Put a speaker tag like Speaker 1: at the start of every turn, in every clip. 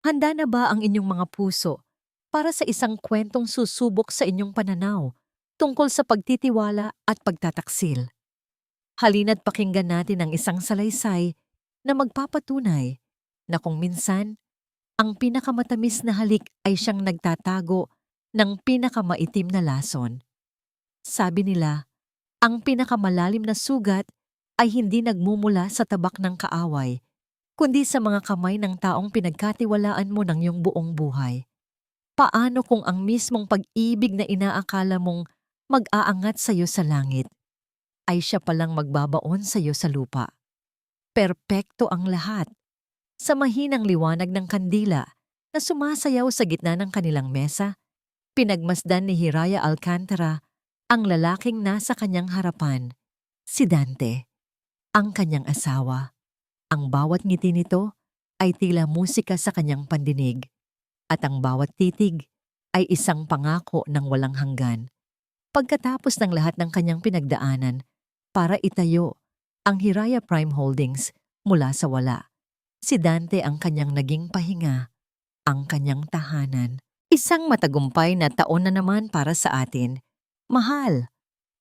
Speaker 1: Handa na ba ang inyong mga puso para sa isang kwentong susubok sa inyong pananaw tungkol sa pagtitiwala at pagtataksil? Halina't pakinggan natin ang isang salaysay na magpapatunay na kung minsan ang pinakamatamis na halik ay siyang nagtatago ng pinakamaitim na lason. Sabi nila, ang pinakamalalim na sugat ay hindi nagmumula sa tabak ng kaaway, kundi sa mga kamay ng taong pinagkatiwalaan mo ng iyong buong buhay. Paano kung ang mismong pag-ibig na inaakala mong mag-aangat sa iyo sa langit, ay siya palang magbabaon sa iyo sa lupa? Perpekto ang lahat. Sa mahinang liwanag ng kandila na sumasayaw sa gitna ng kanilang mesa, pinagmasdan ni Hiraya Alcantara ang lalaking nasa kanyang harapan, si Dante, ang kanyang asawa. Ang bawat ngiti nito ay tila musika sa kanyang pandinig, at ang bawat titig ay isang pangako ng walang hanggan. Pagkatapos ng lahat ng kanyang pinagdaanan para itayo ang Hiraya Prime Holdings mula sa wala, si Dante ang kanyang naging pahinga, ang kanyang tahanan. Isang matagumpay na taon na naman para sa atin. Mahal,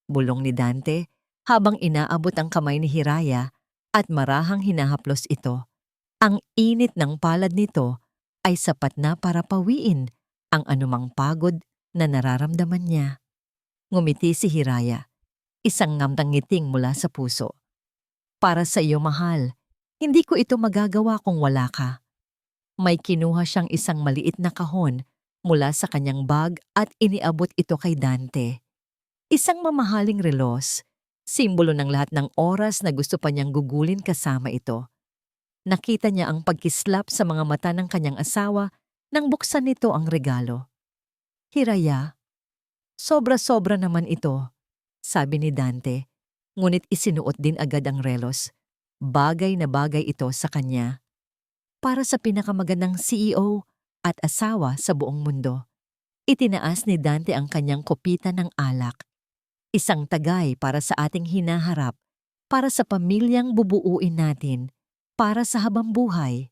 Speaker 1: bulong ni Dante habang inaabot ang kamay ni Hiraya at marahang hinahaplos ito. Ang init ng palad nito ay sapat na para pawiin ang anumang pagod na nararamdaman niya. Ngumiti si Hiraya, isang ngamtang ngiting mula sa puso. Para sa iyo, mahal, hindi ko ito magagawa kung wala ka. May kinuha siyang isang maliit na kahon mula sa kanyang bag at iniabot ito kay Dante. Isang mamahaling relos, simbolo ng lahat ng oras na gusto pa niyang gugulin kasama ito. Nakita niya ang pagkislap sa mga mata ng kanyang asawa nang buksan nito ang regalo. Hiraya, sobra-sobra naman ito, sabi ni Dante, ngunit isinuot din agad ang relos. Bagay na bagay ito sa kanya. Para sa pinakamagandang CEO at asawa sa buong mundo. Itinaas ni Dante ang kanyang kopita ng alak. Isang tagay para sa ating hinaharap, para sa pamilyang bubuuin natin, para sa habang buhay.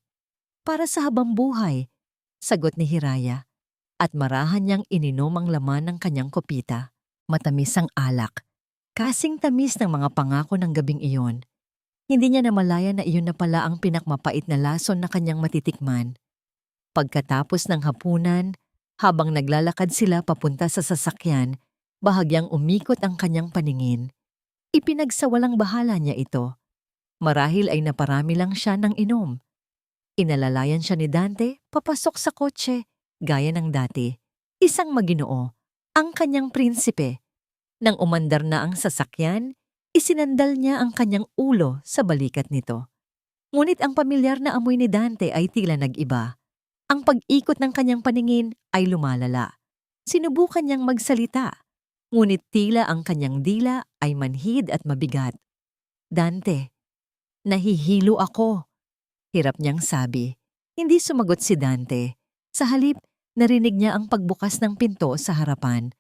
Speaker 1: Para sa habang buhay, sagot ni Hiraya, at marahan niyang ininom ang laman ng kanyang kopita. Matamis ang alak, kasing tamis ng mga pangako ng gabing iyon. Hindi niya namalayan na iyon na pala ang pinakmapait na lason na kanyang matitikman. Pagkatapos ng hapunan, habang naglalakad sila papunta sa sasakyan, bahagyang umikot ang kanyang paningin. Ipinagsawalang bahala niya ito. Marahil ay naparami lang siya ng inom. Inalalayan siya ni Dante papasok sa kotse, gaya ng dati. Isang maginoo, ang kanyang prinsipe. Nang umandar na ang sasakyan, isinandal niya ang kanyang ulo sa balikat nito. Ngunit ang pamilyar na amoy ni Dante ay tila nag-iba. Ang pag-ikot ng kanyang paningin ay lumalala. Sinubukan niyang magsalita, ngunit tila ang kanyang dila ay manhid at mabigat. Dante, nahihilo ako, hirap niyang sabi. Hindi sumagot si Dante. Sa halip, narinig niya ang pagbukas ng pinto sa harapan.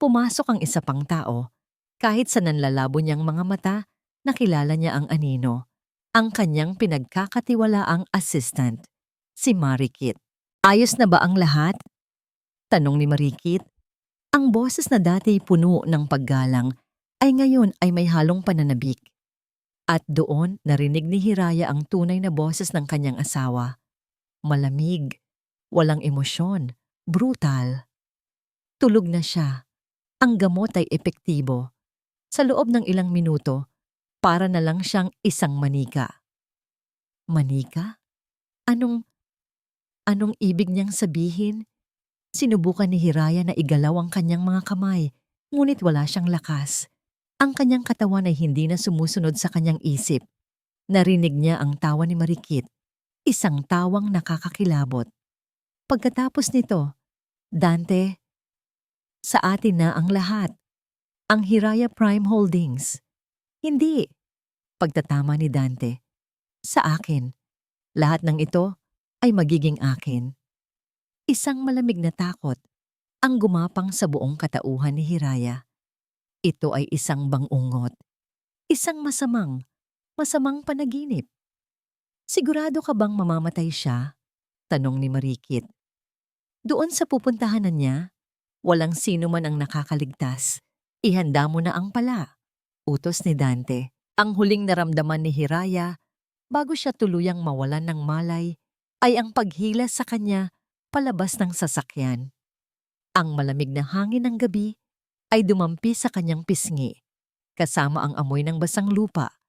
Speaker 1: Pumasok ang isa pang tao. Kahit sa nanlalabo niyang mga mata, nakilala niya ang anino. Ang kanyang pinagkakatiwalaang assistant, si Marikit. Ayos na ba ang lahat? Tanong ni Marikit. Ang boses na dati puno ng paggalang ay ngayon ay may halong pananabik. At doon narinig ni Hiraya ang tunay na boses ng kanyang asawa. Malamig, walang emosyon, brutal. Tulog na siya. Ang gamot ay epektibo. Sa loob ng ilang minuto, para na lang siyang isang manika. Manika? Anong ibig niyang sabihin? Sinubukan ni Hiraya na igalaw ang kanyang mga kamay, ngunit wala siyang lakas. Ang kanyang katawan ay hindi na sumusunod sa kanyang isip. Narinig niya ang tawa ni Marikit, isang tawang nakakakilabot. Pagkatapos nito, Dante, sa atin na ang lahat. Ang Hiraya Prime Holdings. Hindi, pagtatama ni Dante. Sa akin. Lahat ng ito ay magiging akin. Isang malamig na takot ang gumapang sa buong katauhan ni Hiraya. Ito ay isang bangungot. Isang masamang panaginip. Sigurado ka bang mamamatay siya? Tanong ni Marikit. Doon sa pupuntahanan niya, walang sino man ang nakakaligtas. Ihanda mo na ang pala. Utos ni Dante. Ang huling naramdaman ni Hiraya bago siya tuluyang mawalan ng malay ay ang paghila sa kanya palabas ng sasakyan. Ang malamig na hangin ng gabi ay dumampi sa kanyang pisngi, kasama ang amoy ng basang lupa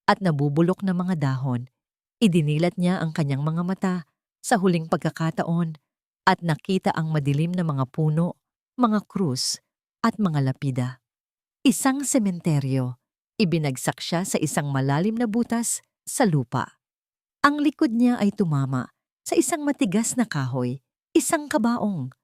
Speaker 1: at nabubulok na mga dahon. Idinilat niya ang kanyang mga mata sa huling pagkakataon at nakita ang madilim na mga puno, mga krus at mga lapida. Isang sementeryo. Ibinagsak siya sa isang malalim na butas sa lupa. Ang likod niya ay tumama sa isang matigas na kahoy, isang kabaong.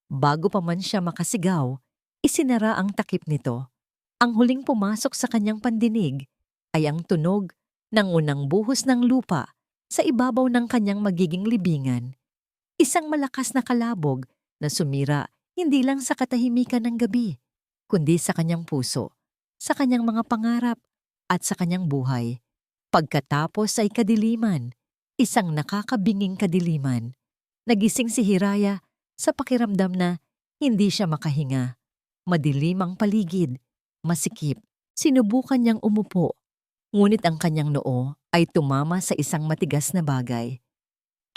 Speaker 1: Bago pa man siya makasigaw, isinara ang takip nito. Ang huling pumasok sa kanyang pandinig ay ang tunog ng unang buhos ng lupa sa ibabaw ng kanyang magiging libingan. Isang malakas na kalabog na sumira hindi lang sa katahimikan ng gabi, kundi sa kanyang puso, sa kanyang mga pangarap at sa kanyang buhay. Pagkatapos ay kadiliman, isang nakakabinging kadiliman. Nagising si Hiraya sa pakiramdam na hindi siya makahinga. Madilim ang paligid, masikip. Sinubukan niyang umupo, ngunit ang kanyang noo ay tumama sa isang matigas na bagay.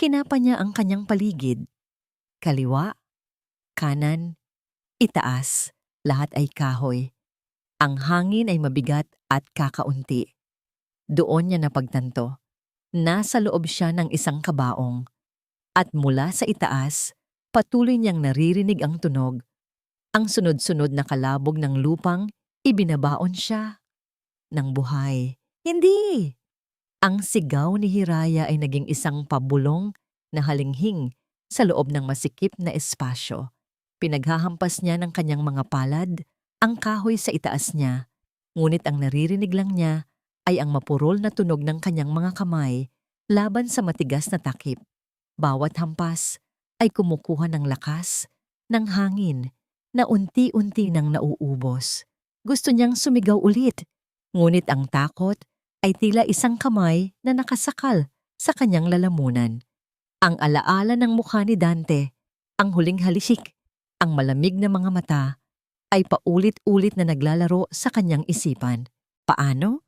Speaker 1: Kinapa niya ang kanyang paligid. Kaliwa, kanan, itaas, lahat ay kahoy. Ang hangin ay mabigat at kakaunti. Doon niya napagtanto. Nasa loob siya ng isang kabaong. At mula sa itaas, patuloy niyang naririnig ang tunog. Ang sunod-sunod na kalabog ng lupang ibinabaon siya ng buhay. Hindi! Ang sigaw ni Hiraya ay naging isang pabulong na halinghing sa loob ng masikip na espasyo. Pinaghahampas niya ng kanyang mga palad ang kahoy sa itaas niya, ngunit ang naririnig lang niya ay ang mapurol na tunog ng kanyang mga kamay laban sa matigas na takip. Bawat hampas ay kumukuha ng lakas, ng hangin, na unti-unti nang nauubos. Gusto niyang sumigaw ulit, ngunit ang takot ay tila isang kamay na nakasakal sa kanyang lalamunan. Ang alaala ng mukha ni Dante, ang huling halisik, ang malamig na mga mata, ay paulit-ulit na naglalaro sa kanyang isipan. Paano?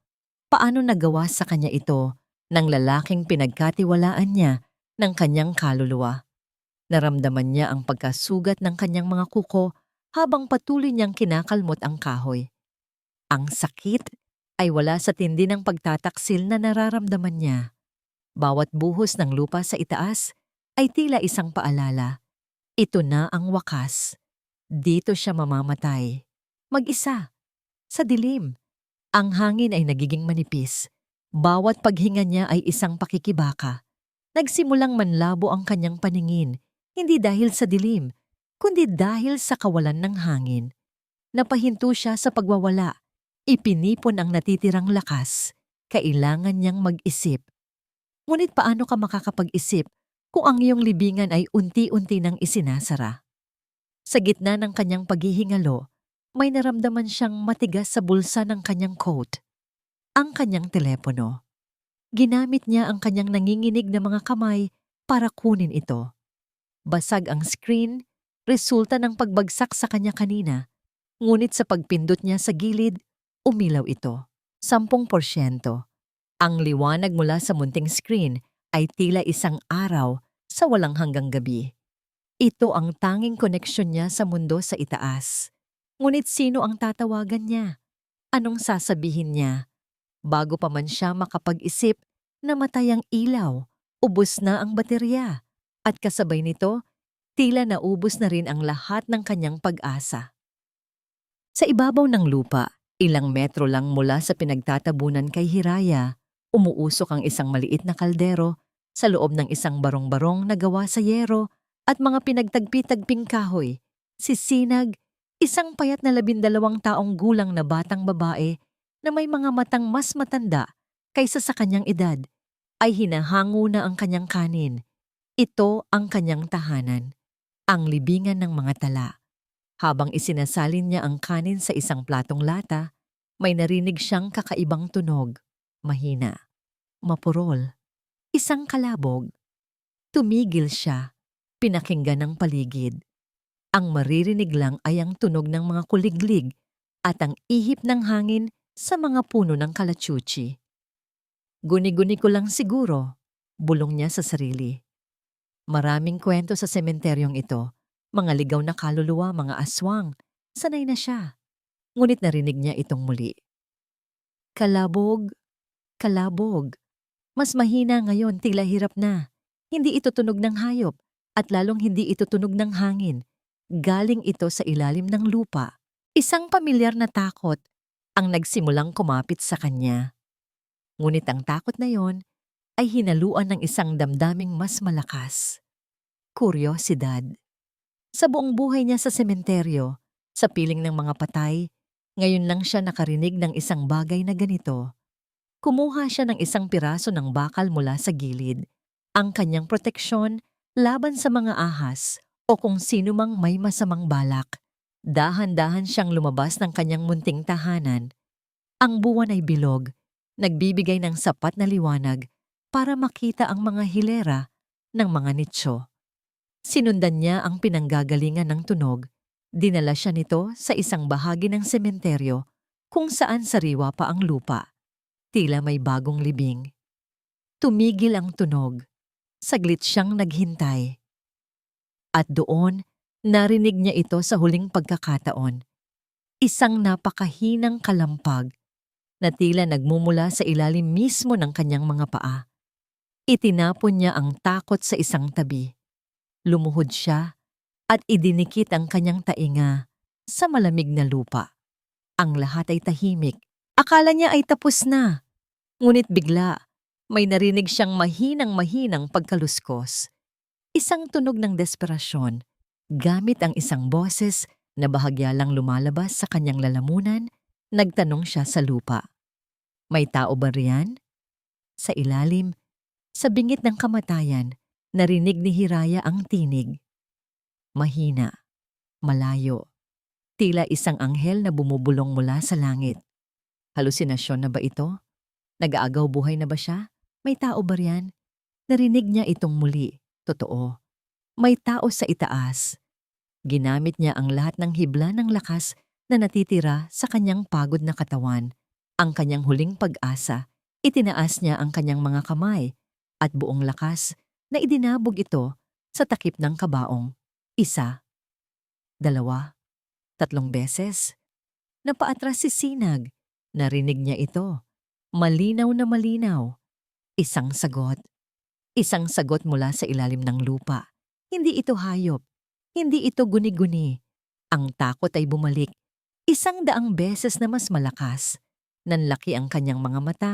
Speaker 1: Paano nagawa sa kanya ito ng lalaking pinagkatiwalaan niya ng kanyang kaluluwa? Naramdaman niya ang pagkasugat ng kanyang mga kuko habang patuloy niyang kinakalmot ang kahoy. Ang sakit ay wala sa tindi ng pagtataksil na nararamdaman niya. Bawat buhos ng lupa sa itaas ay tila isang paalala. Ito na ang wakas. Dito siya mamamatay. Mag-isa. Sa dilim. Ang hangin ay nagiging manipis. Bawat paghinga niya ay isang pakikibaka. Nagsimulang manlabo ang kanyang paningin, hindi dahil sa dilim, kundi dahil sa kawalan ng hangin. Napahinto siya sa pagwawala. Ipinipon ang natitirang lakas. Kailangan niyang mag-isip. Ngunit paano ka makakapag-isip kung ang iyong libingan ay unti-unti nang isinasara? Sa gitna ng kanyang paghihingalo, may naramdaman siyang matigas sa bulsa ng kanyang coat. Ang kanyang telepono. Ginamit niya ang kanyang nanginginig na mga kamay para kunin ito. Basag ang screen, resulta ng pagbagsak sa kanya kanina. Ngunit sa pagpindot niya sa gilid, umilaw ito. 10%. Ang liwanag mula sa munting screen ay tila isang araw sa walang hanggang gabi. Ito ang tanging koneksyon niya sa mundo sa itaas. Ngunit sino ang tatawagan niya? Anong sasabihin niya? Bago pa man siya makapag-isip, namatay ang ilaw, ubos na ang baterya, at kasabay nito, tila naubos na rin ang lahat ng kanyang pag-asa. Sa ibabaw ng lupa, ilang metro lang mula sa pinagtatabunan kay Hiraya, umuusok ang isang maliit na kaldero sa loob ng isang barong-barong na gawa sa yero at mga pinagtagpi-tagping kahoy. Si Sinag, isang payat na 12 taong gulang na batang babae na may mga matang mas matanda kaysa sa kanyang edad, ay hinahango na ang kanyang kanin. Ito ang kanyang tahanan, ang libingan ng mga tala. Habang isinasalin niya ang kanin sa isang platong lata, may narinig siyang kakaibang tunog. Mahina, mapurol, isang kalabog. Tumigil siya, pinakinggan ang paligid. Ang maririnig lang ay ang tunog ng mga kuliglig at ang ihip ng hangin sa mga puno ng kalachuchi. Guni-guni ko lang siguro, bulong niya sa sarili. Maraming kwento sa sementeryong ito, mga ligaw na kaluluwa, mga aswang. Sanay na siya. Ngunit narinig niya itong muli. Kalabog, kalabog. Mas mahina ngayon, tila hirap na. Hindi ito tunog ng hayop at lalong hindi ito tunog ng hangin. Galing ito sa ilalim ng lupa. Isang pamilyar na takot ang nagsimulang kumapit sa kanya. Ngunit ang takot na yon ay hinaluan ng isang damdaming mas malakas. Kuryosidad. Sa buong buhay niya sa sementeryo, sa piling ng mga patay, ngayon lang siya nakarinig ng isang bagay na ganito. Kumuha siya ng isang piraso ng bakal mula sa gilid, ang kanyang proteksyon laban sa mga ahas o kung sino mang may masamang balak. Dahan-dahan siyang lumabas ng kanyang munting tahanan. Ang buwan ay bilog, nagbibigay ng sapat na liwanag para makita ang mga hilera ng mga nitso. Sinundan niya ang pinanggagalingan ng tunog. Dinala siya nito sa isang bahagi ng sementeryo kung saan sariwa pa ang lupa. Tila may bagong libing. Tumigil ang tunog. Saglit siyang naghintay. At doon, narinig niya ito sa huling pagkakataon. Isang napakahinang kalampag na tila nagmumula sa ilalim mismo ng kanyang mga paa. Itinapon niya ang takot sa isang tabi. Lumuhod siya at idinikit ang kanyang tainga sa malamig na lupa. Ang lahat ay tahimik. Akala niya ay tapos na. Ngunit bigla, may narinig siyang mahinang-mahinang pagkaluskos. Isang tunog ng desperasyon, gamit ang isang boses na bahagya lang lumalabas sa kanyang lalamunan, nagtanong siya sa lupa. May tao ba riyan? Sa ilalim, sa bingit ng kamatayan, narinig ni Hiraya ang tinig. Mahina, malayo, tila isang anghel na bumubulong mula sa langit. Halusinasyon na ba ito? Nag-aagaw buhay na ba siya? May tao ba riyan? Narinig niya itong muli. Totoo. May tao sa itaas. Ginamit niya ang lahat ng hibla ng lakas na natitira sa kanyang pagod na katawan. Ang kanyang huling pag-asa, itinaas niya ang kanyang mga kamay at buong lakas na idinabog ito sa takip ng kabaong. 1, 2, 3 beses. Napaatras si Sinag. Narinig niya ito. Malinaw na malinaw. Isang sagot. Isang sagot mula sa ilalim ng lupa. Hindi ito hayop. Hindi ito guni-guni. Ang takot ay bumalik. 100 beses na mas malakas. Nanlaki ang kanyang mga mata.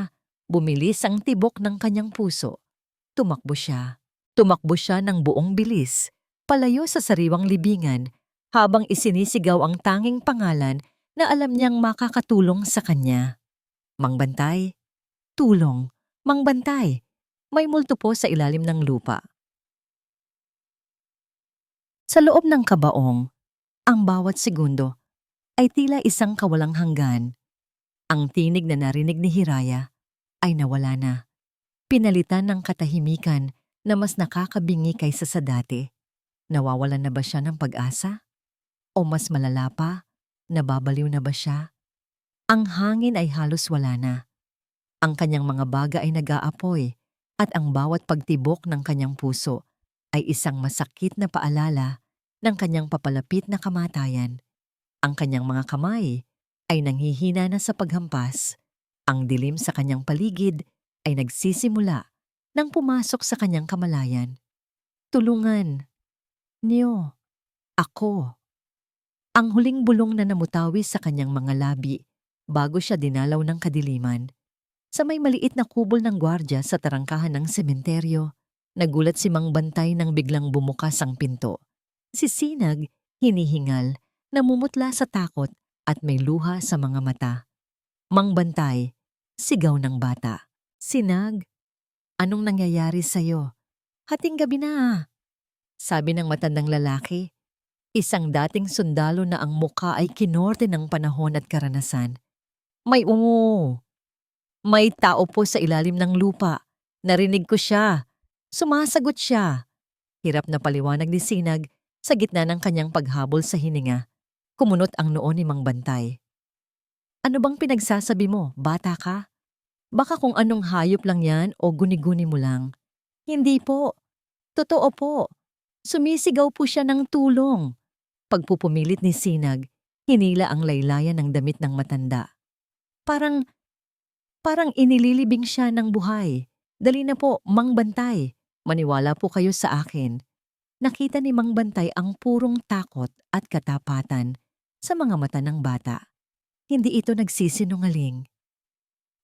Speaker 1: Bumilis ang tibok ng kanyang puso. Tumakbo siya. Tumakbo siya ng buong bilis. Palayo sa sariwang libingan habang isinisigaw ang tanging pangalan na alam niyang makakatulong sa kanya. Mangbantay. Tulong. Mangbantay. May multo po sa ilalim ng lupa. Sa loob ng kabaong, ang bawat segundo ay tila isang kawalang hanggan. Ang tinig na narinig ni Hiraya ay nawala na. Pinalitan ng katahimikan na mas nakakabingi kaysa sa dati. Nawawalan na ba siya ng pag-asa? O mas malala pa, nababaliw na ba siya? Ang hangin ay halos wala na. Ang kanyang mga baga ay nag-aapoy at ang bawat pagtibok ng kanyang puso ay isang masakit na paalala ng kanyang papalapit na kamatayan. Ang kanyang mga kamay ay nanghihina na sa paghampas. Ang dilim sa kanyang paligid ay nagsisimula nang pumasok sa kanyang kamalayan. Tulungan. Niyo. Ako. Ang huling bulong na namutawi sa kanyang mga labi bago siya dinalaw ng kadiliman. Sa may maliit na kubol ng gwardya sa tarangkahan ng sementeryo, nagulat si Mang Bantay nang biglang bumukas ang pinto. Si Sinag, hinihingal, namumutla sa takot at may luha sa mga mata. Mang Bantay, sigaw ng bata. Sinag, anong nangyayari sa'yo? Hating gabi na. Sabi ng matandang lalaki, isang dating sundalo na ang muka ay kinorte ng panahon at karanasan. May tao po sa ilalim ng lupa. Narinig ko siya. Sumasagot siya. Hirap na paliwanag ni Sinag sa gitna ng kanyang paghabol sa hininga. Kumunot ang noo ni Mang Bantay. Ano bang pinagsasabi mo, bata ka? Baka kung anong hayop lang yan o guni-guni mo lang. Hindi po. Totoo po. Sumisigaw po siya ng tulong. Pagpupumilit ni Sinag, hinila ang laylayan ng damit ng matanda. Parang inililibing siya ng buhay. Dali na po, Mang Bantay. Maniwala po kayo sa akin. Nakita ni Mang Bantay ang purong takot at katapatan sa mga mata ng bata. Hindi ito nagsisinungaling.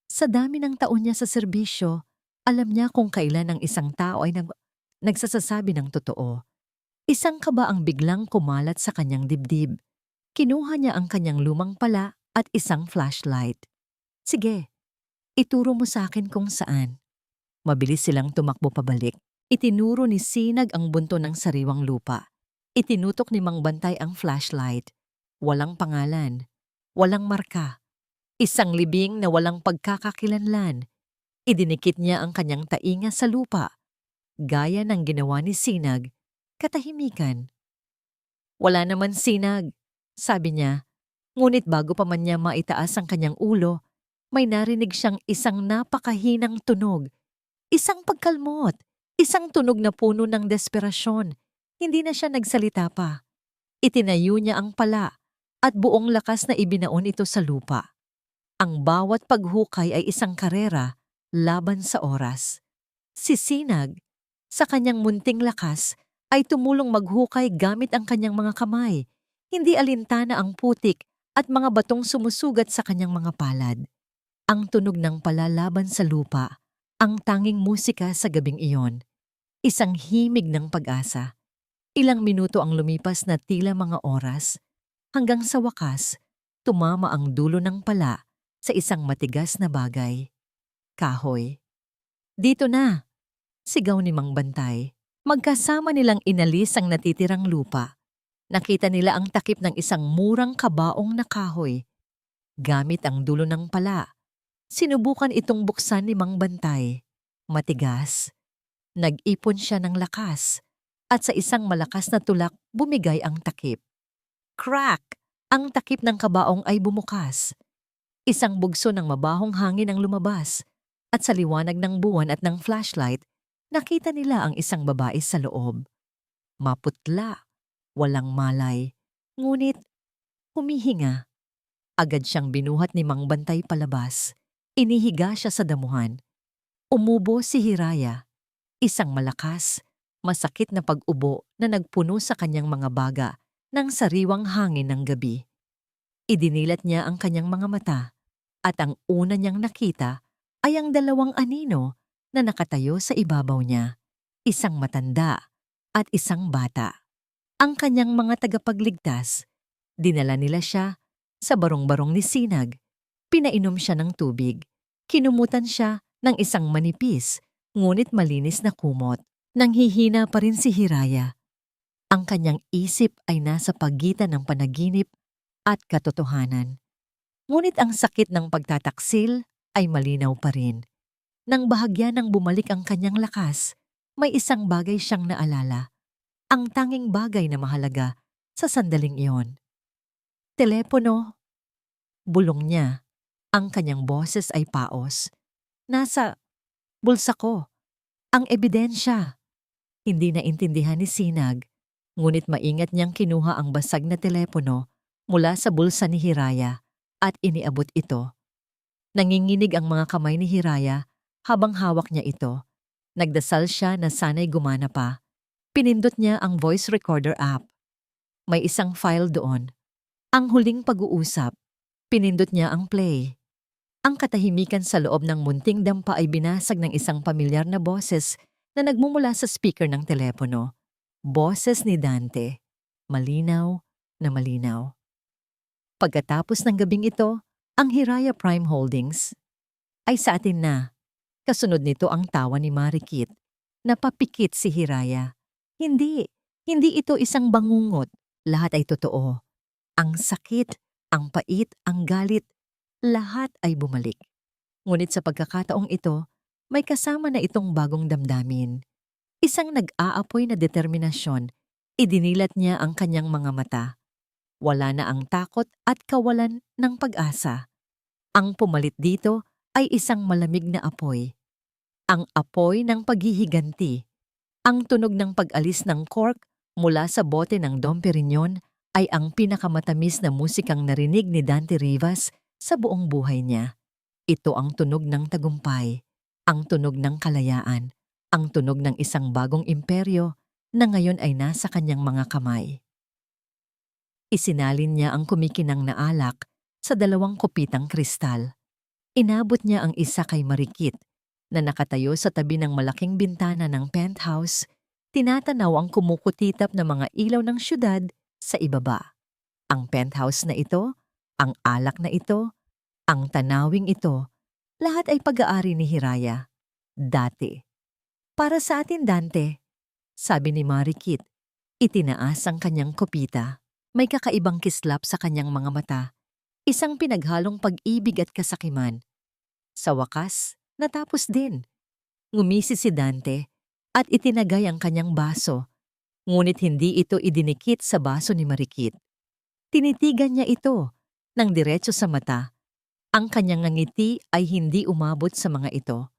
Speaker 1: Sa dami ng taon niya sa serbisyo, alam niya kung kailan ang isang tao ay nagsasasabi ng totoo. Isang kaba ang biglang kumalat sa kanyang dibdib. Kinuha niya ang kanyang lumang pala at isang flashlight. Sige, ituro mo sa akin kung saan. Mabilis silang tumakbo pabalik. Itinuro ni Sinag ang bunto ng sariwang lupa. Itinutok ni Mang Bantay ang flashlight. Walang pangalan. Walang marka. Isang libing na walang pagkakakilanlan. Idinikit niya ang kanyang tainga sa lupa. Gaya ng ginawa ni Sinag, katahimikan. Wala naman, Sinag, sabi niya. Ngunit bago pa man niya maitaas ang kanyang ulo, may narinig siyang isang napakahinang tunog. Isang pagkalmot. Isang tunog na puno ng desperasyon. Hindi na siya nagsalita pa. Itinayo niya ang pala at buong lakas na ibinaon ito sa lupa. Ang bawat paghukay ay isang karera laban sa oras. Si Sinag, sa kanyang munting lakas, ay tumulong maghukay gamit ang kanyang mga kamay. Hindi alintana ang putik at mga batong sumusugat sa kanyang mga palad. Ang tunog ng pala laban sa lupa, ang tanging musika sa gabing iyon. Isang himig ng pag-asa. Ilang minuto ang lumipas na tila mga oras, hanggang sa wakas, tumama ang dulo ng pala sa isang matigas na bagay. Kahoy. Dito na! Sigaw ni Mang Bantay. Magkasama nilang inalis ang natitirang lupa. Nakita nila ang takip ng isang murang kabaong na kahoy. Gamit ang dulo ng pala, sinubukan itong buksan ni Mang Bantay. Matigas. Nag-ipon siya ng lakas at sa isang malakas na tulak bumigay ang takip. Crack! Ang takip ng kabaong ay bumukas. Isang bugso ng mabahong hangin ang lumabas at sa liwanag ng buwan at ng flashlight, nakita nila ang isang babae sa loob. Maputla, walang malay, ngunit humihinga. Agad siyang binuhat ni Mang Bantay palabas. Inihiga siya sa damuhan. Umubo si Hiraya. Isang malakas, masakit na pag-ubo na nagpuno sa kanyang mga baga ng sariwang hangin ng gabi. Idinilat niya ang kanyang mga mata at ang una niyang nakita ay ang dalawang anino na nakatayo sa ibabaw niya, isang matanda at isang bata. Ang kanyang mga tagapagligtas, dinala nila siya sa barong-barong ni Sinag. Pinainom siya ng tubig, kinumutan siya ng isang manipis ngunit malinis na kumot. Nanghihina pa rin si Hiraya. Ang kanyang isip ay nasa pagitan ng panaginip at katotohanan. Ngunit ang sakit ng pagtataksil ay malinaw pa rin. Nang bahagya ng bumalik ang kanyang lakas, may isang bagay siyang naalala. Ang tanging bagay na mahalaga sa sandaling iyon. Telepono. Bulong niya. Ang kanyang boses ay paos. Nasa bulsa ko. Ang ebidensya. Hindi naintindihan ni Sinag, ngunit maingat niyang kinuha ang basag na telepono mula sa bulsa ni Hiraya at iniabot ito. Nanginginig ang mga kamay ni Hiraya habang hawak niya ito. Nagdasal siya na sana'y gumana pa. Pinindot niya ang voice recorder app. May isang file doon. Ang huling pag-uusap. Pinindot niya ang play. Ang katahimikan sa loob ng munting dampa ay binasag ng isang pamilyar na boses na nagmumula sa speaker ng telepono. Boses ni Dante. Malinaw na malinaw. Pagkatapos ng gabing ito, ang Hiraya Prime Holdings ay sa atin na. Kasunod nito ang tawa ni Marikit. Napapikit si Hiraya. Hindi ito isang bangungot. Lahat ay totoo. Ang sakit, ang pait, ang galit, lahat ay bumalik. Ngunit sa pagkakataong ito, may kasama na itong bagong damdamin. Isang nag-aapoy na determinasyon, idinilat niya ang kanyang mga mata. Wala na ang takot at kawalan ng pag-asa. Ang pumalit dito ay isang malamig na apoy. Ang apoy ng paghihiganti. Ang tunog ng pag-alis ng cork mula sa bote ng Dom Perignon ay ang pinakamatamis na musikang narinig ni Dante Rivas sa buong buhay niya. Ito ang tunog ng tagumpay, ang tunog ng kalayaan, ang tunog ng isang bagong imperyo na ngayon ay nasa kanyang mga kamay. Isinalin niya ang kumikinang na alak sa 2 kopitang kristal. Inabot niya ang isa kay Marikit na nakatayo sa tabi ng malaking bintana ng penthouse, tinatanaw ang kumukutitap na mga ilaw ng syudad sa ibaba. Ang penthouse na ito, ang alak na ito, ang tanawing ito, lahat ay pag-aari ni Hiraya. Dati. Para sa atin, Dante, sabi ni Marikit, itinaas ang kanyang kopita. May kakaibang kislap sa kanyang mga mata, isang pinaghalong pag-ibig at kasakiman. Sa wakas, natapos din. Ngumisi si Dante at itinagay ang kanyang baso, ngunit hindi ito idinikit sa baso ni Marikit. Tinitigan niya ito ng diretso sa mata. Ang kanyang ngiti ay hindi umabot sa mga ito.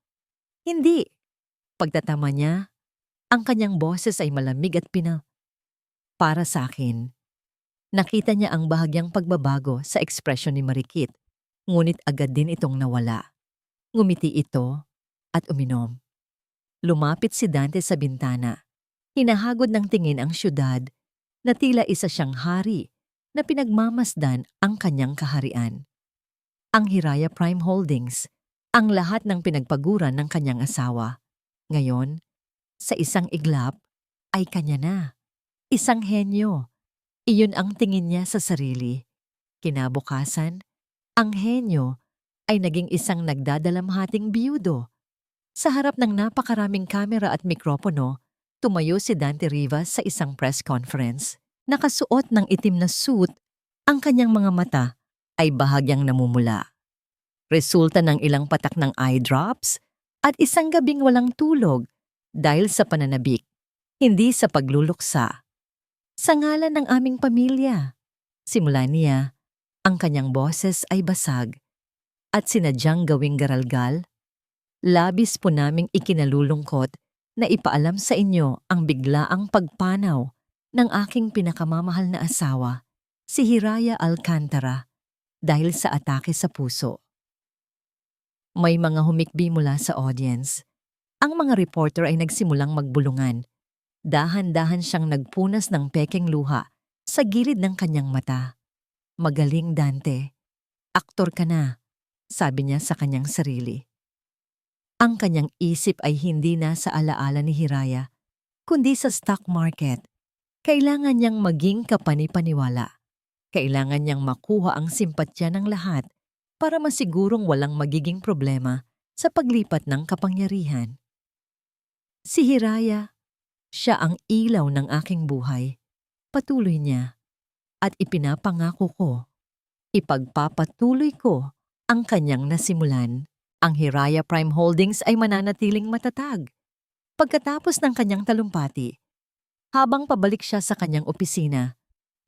Speaker 1: Hindi. Pagtatama niya, ang kanyang boses ay malamig at para sa akin. Nakita niya ang bahagyang pagbabago sa ekspresyon ni Marikit, ngunit agad din itong nawala. Ngumiti ito at uminom. Lumapit si Dante sa bintana. Hinahagod ng tingin ang syudad na tila isa siyang hari na pinagmamasdan ang kanyang kaharian. Ang Hiraya Prime Holdings, ang lahat ng pinagpaguran ng kanyang asawa. Ngayon, sa isang iglap, ay kanya na. Isang henyo. Iyon ang tingin niya sa sarili. Kinabukasan, ang henyo ay naging isang nagdadalamhating biyudo. Sa harap ng napakaraming kamera at mikropono, tumayo si Dante Rivas sa isang press conference. Nakasuot ng itim na suit, ang kanyang mga mata ay bahagyang namumula. Resulta ng ilang patak ng eye drops at isang gabing walang tulog dahil sa pananabik, hindi sa pagluluksa. Sa ngalan ng aming pamilya, simula niya, ang kanyang boses ay basag at sinadyang gawing garalgal. Labis po naming ikinalulungkot na ipaalam sa inyo ang biglaang pagpanaw ng aking pinakamamahal na asawa, si Hiraya Alcantara, dahil sa atake sa puso. May mga humikbi mula sa audience. Ang mga reporter ay nagsimulang magbulungan. Dahan-dahan siyang nagpunas ng pekeng luha sa gilid ng kanyang mata. Magaling, Dante. Aktor ka na, sabi niya sa kanyang sarili. Ang kanyang isip ay hindi na sa alaala ni Hiraya, kundi sa stock market. Kailangan niyang maging kapani-paniwala. Kailangan niyang makuha ang simpatya ng lahat para masigurong walang magiging problema sa paglipat ng kapangyarihan. Si Hiraya, siya ang ilaw ng aking buhay. Patuloy niya. At ipinapangako ko, ipagpapatuloy ko ang kanyang nasimulan. Ang Hiraya Prime Holdings ay mananatiling matatag. Pagkatapos ng kanyang talumpati, habang pabalik siya sa kanyang opisina,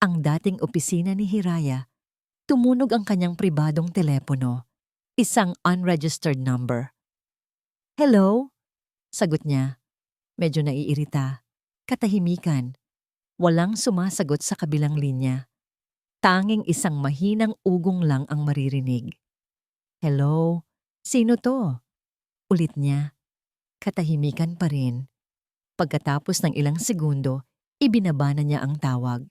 Speaker 1: ang dating opisina ni Hiraya, tumunog ang kanyang pribadong telepono, isang unregistered number. Hello? Sagot niya. Medyo naiirita. Katahimikan. Walang sumasagot sa kabilang linya. Tanging isang mahinang ugong lang ang maririnig. Hello? Sino to? Ulit niya. Katahimikan pa rin. Pagkatapos ng ilang segundo, ibinabana niya ang tawag.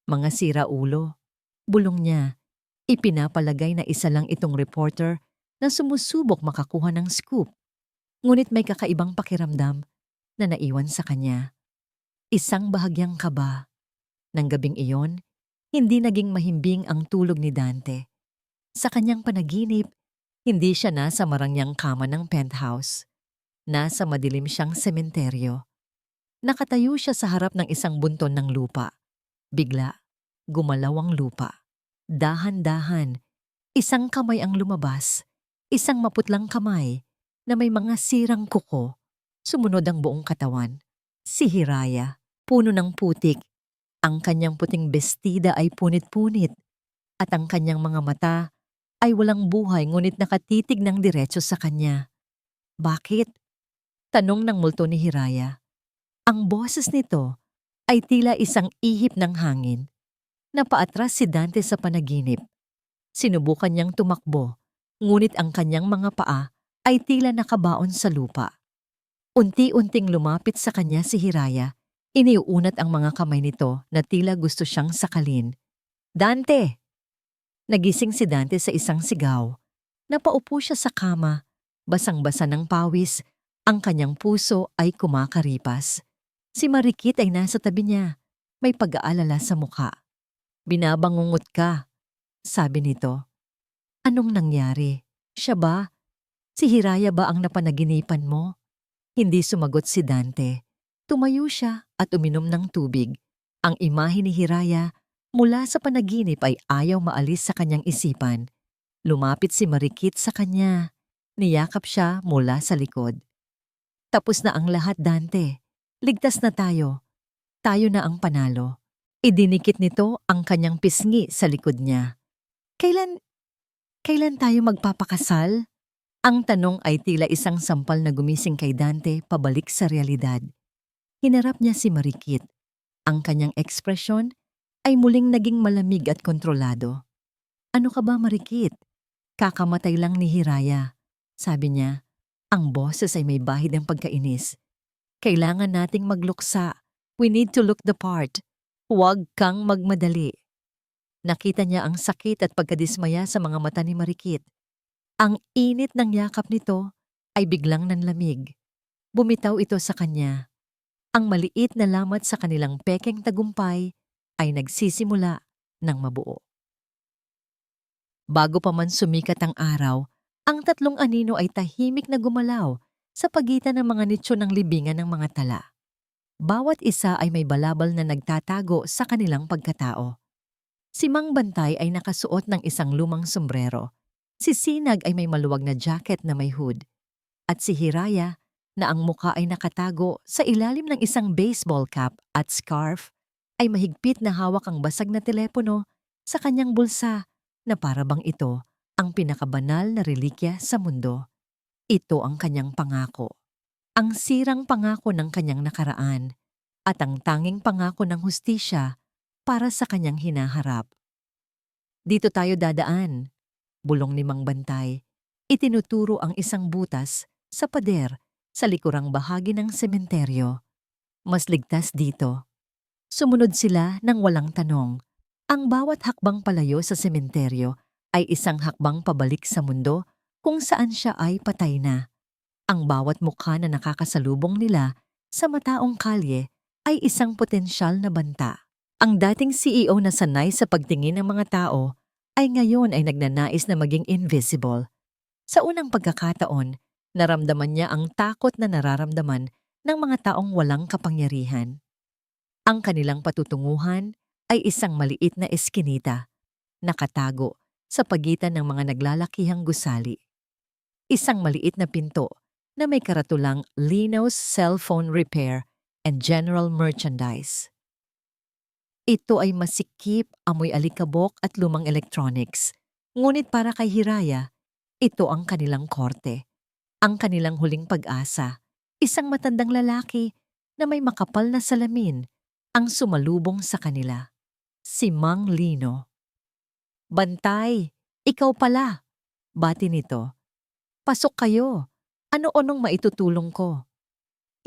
Speaker 1: Mga siraulo. Bulong niya. Ipinapalagay na isa lang itong reporter na sumusubok makakuha ng scoop. Ngunit may kakaibang pakiramdam na naiwan sa kanya. Isang bahagyang kaba. Nang gabing iyon, hindi naging mahimbing ang tulog ni Dante. Sa kanyang panaginip, hindi siya nasa marangyang kama ng penthouse. Nasa madilim siyang sementeryo. Nakatayo siya sa harap ng isang bunton ng lupa. Bigla, gumalaw ang lupa. Dahan-dahan, isang kamay ang lumabas. Isang maputlang kamay na may mga sirang kuko. Sumunod ang buong katawan. Si Hiraya, puno ng putik. Ang kanyang puting bestida ay punit-punit at ang kanyang mga mata ay walang buhay ngunit nakatitig ng diretso sa kanya. Bakit? Tanong ng multo ni Hiraya. Ang boses nito ay tila isang ihip ng hangin. Napaatras si Dante sa panaginip. Sinubukan niyang tumakbo, ngunit ang kanyang mga paa ay tila nakabaon sa lupa. Unti-unting lumapit sa kanya si Hiraya. Iniuunat ang mga kamay nito na tila gusto siyang sakalin. Dante! Nagising si Dante sa isang sigaw. Napaupo siya sa kama. Basang-basa ng pawis. Ang kanyang puso ay kumakaripas. Si Marikit ay nasa tabi niya. May pag-aalala sa muka. Binabangungot ka, sabi nito. Anong nangyari? Siya ba? Si Hiraya ba ang napanaginipan mo? Hindi sumagot si Dante. Tumayo siya at uminom ng tubig. Ang imahe ni Hiraya mula sa panaginip ay ayaw maalis sa kanyang isipan. Lumapit si Marikit sa kanya. Niyakap siya mula sa likod. Tapos na ang lahat, Dante. Ligtas na tayo. Tayo na ang panalo. Idinikit nito ang kanyang pisngi sa likod niya. Kailan tayo magpapakasal? Ang tanong ay tila isang sampal na gumising kay Dante pabalik sa realidad. Hinarap niya si Marikit. Ang kanyang ekspresyon ay muling naging malamig at kontrolado. Ano ka ba, Marikit? Kakamatay lang ni Hiraya. Sabi niya, ang boses ay may bahid ng pagkainis. Kailangan nating magluksa. We need to look the part. Huwag kang magmadali. Nakita niya ang sakit at pagkadismaya sa mga mata ni Marikit. Ang init ng yakap nito ay biglang nanlamig. Bumitaw ito sa kanya. Ang maliit na lamat sa kanilang pekeng tagumpay ay nagsisimula ng mabuo. Bago pa man sumikat ang araw, ang tatlong anino ay tahimik na gumalaw sa pagitan ng mga nitsyo ng libingan ng mga tala. Bawat isa ay may balabal na nagtatago sa kanilang pagkatao. Si Mang Bantay ay nakasuot ng isang lumang sombrero. Si Sinag ay may maluwag na jacket na may hood. At si Hiraya, na ang muka ay nakatago sa ilalim ng isang baseball cap at scarf, ay mahigpit na hawak ang basag na telepono sa kanyang bulsa na para bang ito ang pinakabanal na relikya sa mundo. Ito ang kanyang pangako. Ang sirang pangako ng kanyang nakaraan at ang tanging pangako ng hustisya para sa kanyang hinaharap. Dito tayo dadaan, bulong ni Mang Bantay. Itinuturo ang isang butas sa pader sa likurang bahagi ng sementeryo. Mas ligtas dito. Sumunod sila ng walang tanong. Ang bawat hakbang palayo sa sementeryo ay isang hakbang pabalik sa mundo kung saan siya ay patay na. Ang bawat mukha na nakakasalubong nila sa mataong kalye ay isang potensyal na banta. Ang dating CEO na sanay sa pagtingin ng mga tao ay ngayon ay nagnanais na maging invisible. Sa unang pagkakataon, naramdaman niya ang takot na nararamdaman ng mga taong walang kapangyarihan. Ang kanilang patutunguhan ay isang maliit na eskinita, nakatago sa pagitan ng mga naglalakihang gusali. Isang maliit na pinto na may karatulang Lino's Cellphone Repair and General Merchandise. Ito ay masikip, amoy alikabok at lumang electronics. Ngunit para kay Hiraya, ito ang kanilang korte. Ang kanilang huling pag-asa. Isang matandang lalaki na may makapal na salamin ang sumalubong sa kanila. Si Mang Lino. Bantay, ikaw pala. Bati nito. Pasok kayo. Ano-anong maitutulong ko?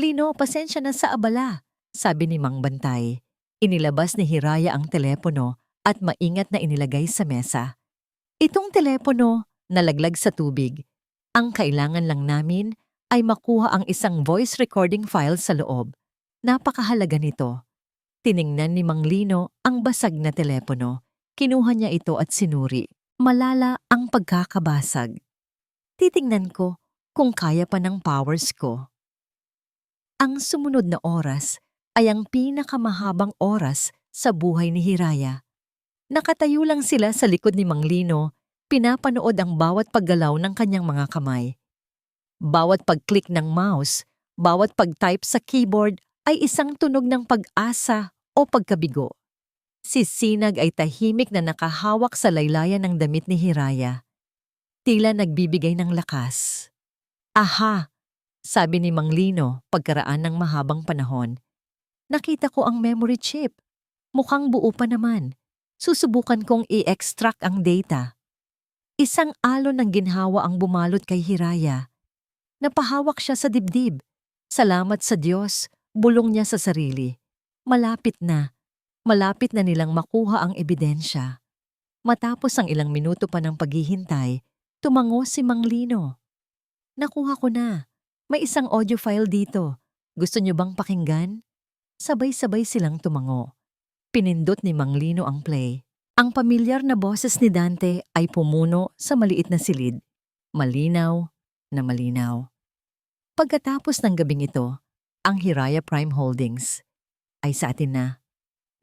Speaker 1: Lino, pasensya na sa abala, sabi ni Mang Bantay. Inilabas ni Hiraya ang telepono at maingat na inilagay sa mesa. Itong telepono, nalaglag sa tubig. Ang kailangan lang namin ay makuha ang isang voice recording file sa loob. Napakahalaga nito. Tiningnan ni Mang Lino ang basag na telepono. Kinuha niya ito at sinuri. Malala ang pagkakabasag. Titingnan ko kung kaya pa ng powers ko. Ang sumunod na oras ay ang pinakamahabang oras sa buhay ni Hiraya. Nakatayo lang sila sa likod ni Mang Lino, pinapanood ang bawat paggalaw ng kanyang mga kamay. Bawat pag-click ng mouse, Bawat pag-type sa keyboard ay isang tunog ng pag-asa o pagkabigo. Si Sinag ay tahimik na nakahawak sa laylayan ng damit ni Hiraya. Tila nagbibigay ng lakas. Aha! Sabi ni Mang Lino pagkaraan ng mahabang panahon. Nakita ko ang memory chip. Mukhang buo pa naman. Susubukan kong i-extract ang data. Isang alon ng ginhawa ang bumalot kay Hiraya. Napahawak siya sa dibdib. Salamat sa Diyos, bulong niya sa sarili. Malapit na nilang makuha ang ebidensya. Matapos ang ilang minuto pa ng paghihintay, tumango si Mang Lino. Nakuha ko na. May isang audio file dito. Gusto niyo bang pakinggan? Sabay-sabay silang tumango. Pinindot ni Mang Lino ang play. Ang pamilyar na boses ni Dante ay pumuno sa maliit na silid. Malinaw na malinaw. Pagkatapos ng gabing ito, ang Hiraya Prime Holdings ay sa atin na.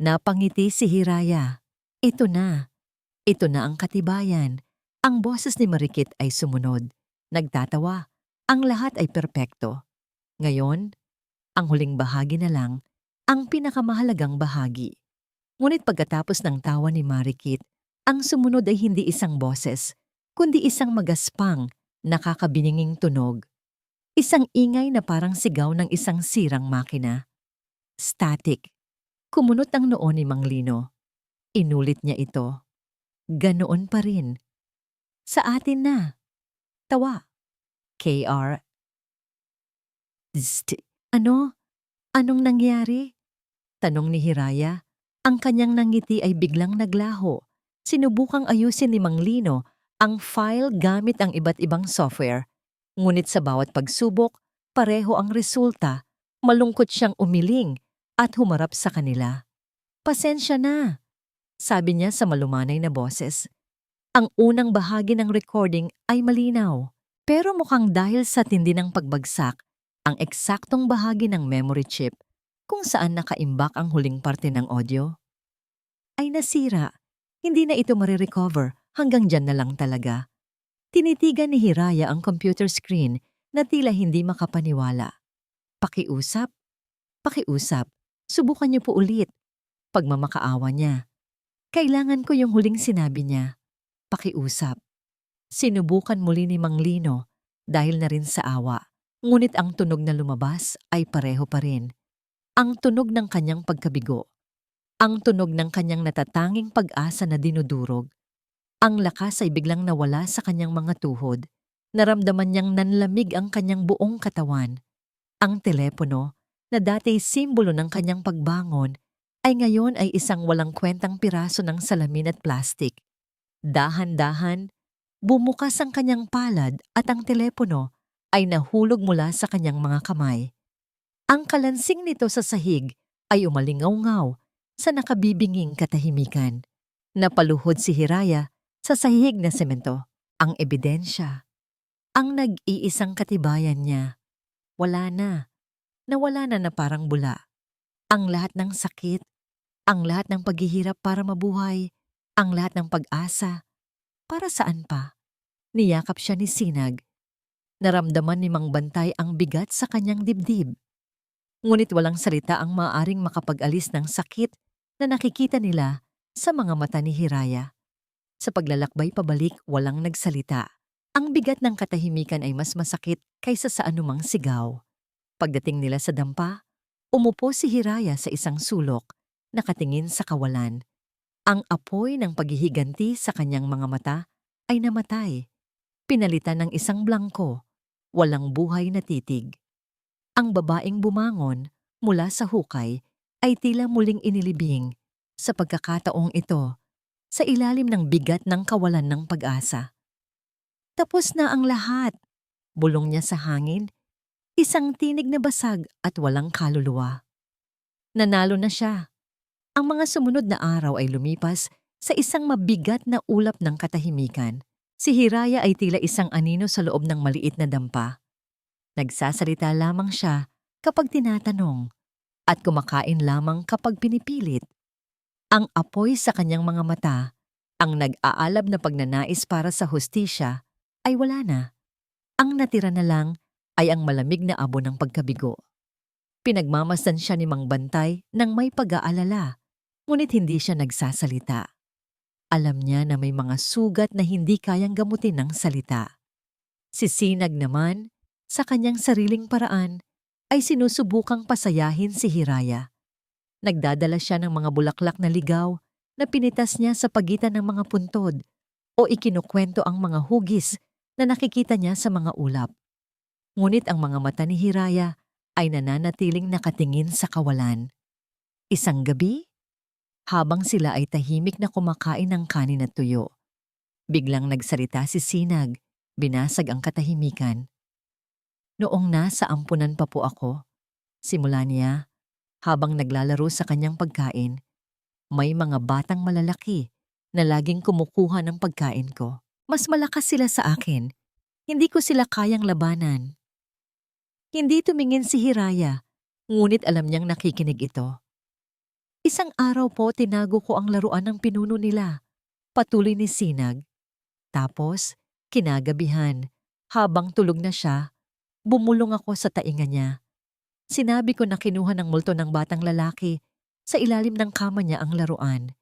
Speaker 1: Napangiti si Hiraya. Ito na. Ito na ang katibayan. Ang boses ni Marikit ay sumunod. Nagtatawa. Ang lahat ay perpekto. Ngayon, ang huling bahagi na lang, ang pinakamahalagang bahagi. Ngunit pagkatapos ng tawa ni Marikit, ang sumunod ay hindi isang boses, kundi isang magaspang, nakakabininging tunog. Isang ingay na parang sigaw ng isang sirang makina. Static. Kumunot ang noo ni Mang Lino. Inulit niya ito. Ganoon pa rin. Sa atin na. Tawa. KR. Ano? Anong nangyari? Tanong ni Hiraya. Ang kanyang nangiti ay biglang naglaho. Sinubukang ayusin ni Mang Lino ang file gamit ang iba't ibang software. Ngunit sa bawat pagsubok, pareho ang resulta. Malungkot siyang umiling at humarap sa kanila. Pasensya na, sabi niya sa malumanay na boses. Ang unang bahagi ng recording ay malinaw. Pero mukhang dahil sa tindi ng pagbagsak, ang eksaktong bahagi ng memory chip kung saan nakaimbak ang huling parte ng audio ay nasira. Hindi na ito marirecover, hanggang dyan na lang talaga. Tinitigan ni Hiraya ang computer screen na tila hindi makapaniwala. Pakiusap? Pakiusap. Subukan niyo po ulit. Pagmamakaawa niya. Kailangan ko yung huling sinabi niya. Pakiusap. Sinubukan muli ni Mang Lino dahil na rin sa awa. Ngunit ang tunog na lumabas ay pareho pa rin. Ang tunog ng kanyang pagkabigo. Ang tunog ng kanyang natatanging pag-asa na dinudurog. Ang lakas ay biglang nawala sa kanyang mga tuhod. Naramdaman niyang nanlamig ang kanyang buong katawan. Ang telepono, na dati simbolo ng kanyang pagbangon, ay ngayon ay isang walang kwentang piraso ng salamin at plastik. Dahan-dahan, bumukas ang kanyang palad at ang telepono ay nahulog mula sa kanyang mga kamay. Ang kalansing nito sa sahig ay umalingaw-ngaw sa nakabibinging katahimikan. Napaluhod si Hiraya sa sahig na semento. Ang ebidensya, ang nag-iisang katibayan niya. Wala na. Nawala na parang bula. Ang lahat ng sakit, ang lahat ng paghihirap para mabuhay, ang lahat ng pag-asa. Para saan pa? Niyakap siya ni Sinag. Naramdaman ni Mang Bantay ang bigat sa kanyang dibdib. Ngunit walang salita ang maaaring makapag-alis ng sakit na nakikita nila sa mga mata ni Hiraya. Sa paglalakbay pabalik, walang nagsalita. Ang bigat ng katahimikan ay mas masakit kaysa sa anumang sigaw. Pagdating nila sa dampa, umupo si Hiraya sa isang sulok, nakatingin sa kawalan. Ang apoy ng paghihiganti sa kanyang mga mata ay namatay. Pinalitan ng isang blangko, walang buhay na titig. Ang babaeng bumangon mula sa hukay ay tila muling inilibing sa pagkakataong ito sa ilalim ng bigat ng kawalan ng pag-asa. Tapos na ang lahat, bulong niya sa hangin, isang tinig na basag at walang kaluluwa. Nanalo na siya. Ang mga sumunod na araw ay lumipas sa isang mabigat na ulap ng katahimikan. Si Hiraya ay tila isang anino sa loob ng maliit na dampa. Nagsasalita lamang siya kapag tinatanong at kumakain lamang kapag pinipilit. Ang apoy sa kanyang mga mata, ang nag-aalab na pagnanais para sa hustisya, ay wala na. Ang natira na lang ay ang malamig na abo ng pagkabigo. Pinagmamasdan siya ni Mang Bantay nang may pag-aalala, ngunit hindi siya nagsasalita. Alam niya na may mga sugat na hindi kayang gamutin ng salita. Si Sinag naman, sa kanyang sariling paraan, ay sinusubukang pasayahin si Hiraya. Nagdadala siya ng mga bulaklak na ligaw na pinitas niya sa pagitan ng mga puntod o ikinukwento ang mga hugis na nakikita niya sa mga ulap. Ngunit ang mga mata ni Hiraya ay nananatiling nakatingin sa kawalan. Isang gabi, habang sila ay tahimik na kumakain ng kanin at tuyo, biglang nagsalita si Sinag, binasag ang katahimikan. Noong nasa ampunan pa po ako, simula niya, habang naglalaro sa kanyang pagkain, may mga batang malalaki na laging kumukuha ng pagkain ko. Mas malakas sila sa akin. Hindi ko sila kayang labanan. Hindi tumingin si Hiraya, ngunit alam niyang nakikinig ito. Isang araw po tinago ko ang laruan ng pinuno nila, patuloy ni Sinag. Tapos, kinagabihan, habang tulog na siya, bumulong ako sa tainga niya. Sinabi ko na kinuha ng multo ng batang lalaki sa ilalim ng kama niya ang laruan.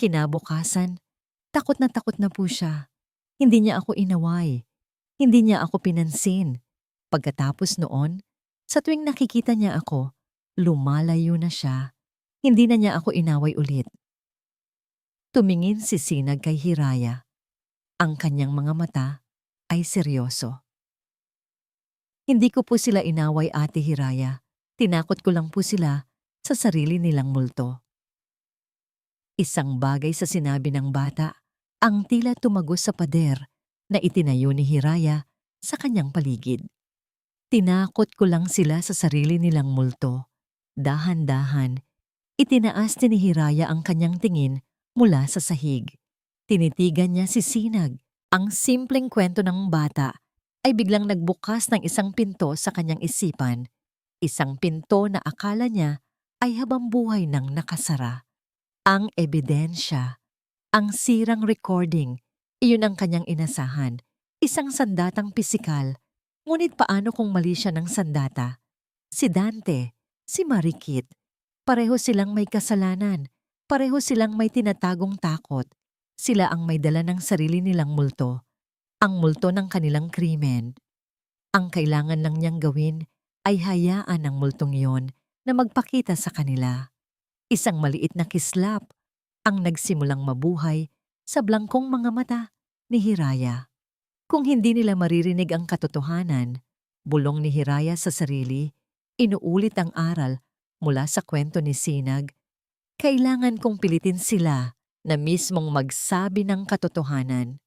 Speaker 1: Kinabukasan, takot na po siya. Hindi niya ako inaway. Hindi niya ako pinansin. Pagkatapos noon, sa tuwing nakikita niya ako, lumalayo na siya. Hindi na niya ako inaway ulit. Tumingin si Sinag kay Hiraya. Ang kanyang mga mata ay seryoso. Hindi ko po sila inaway, Ate Hiraya. Tinakot ko lang po sila sa sarili nilang multo. Isang bagay sa sinabi ng bata ang tila tumagos sa pader na itinayo ni Hiraya sa kanyang paligid. Tinakot ko lang sila sa sarili nilang multo. Dahan-dahan, itinaas ni Hiraya ang kanyang tingin mula sa sahig. Tinitigan niya si Sinag. Ang simpleng kwento ng bata ay biglang nagbukas ng isang pinto sa kanyang isipan. Isang pinto na akala niya ay habambuhay nang nakasara. Ang ebidensya, ang sirang recording, iyon ang kanyang inasahan. Isang sandatang pisikal. Ngunit paano kung mali siya ng sandata? Si Dante, si Marikit, pareho silang may kasalanan. Pareho silang may tinatagong takot. Sila ang may dala ng sarili nilang multo. Ang multo ng kanilang krimen. Ang kailangan lang niyang gawin ay hayaan ang multong iyon na magpakita sa kanila. Isang maliit na kislap ang nagsimulang mabuhay sa blangkong mga mata ni Hiraya. Kung hindi nila maririnig ang katotohanan, bulong ni Hiraya sa sarili, inuulit ang aral mula sa kwento ni Sinag, kailangan kong pilitin sila na mismong magsabi ng katotohanan.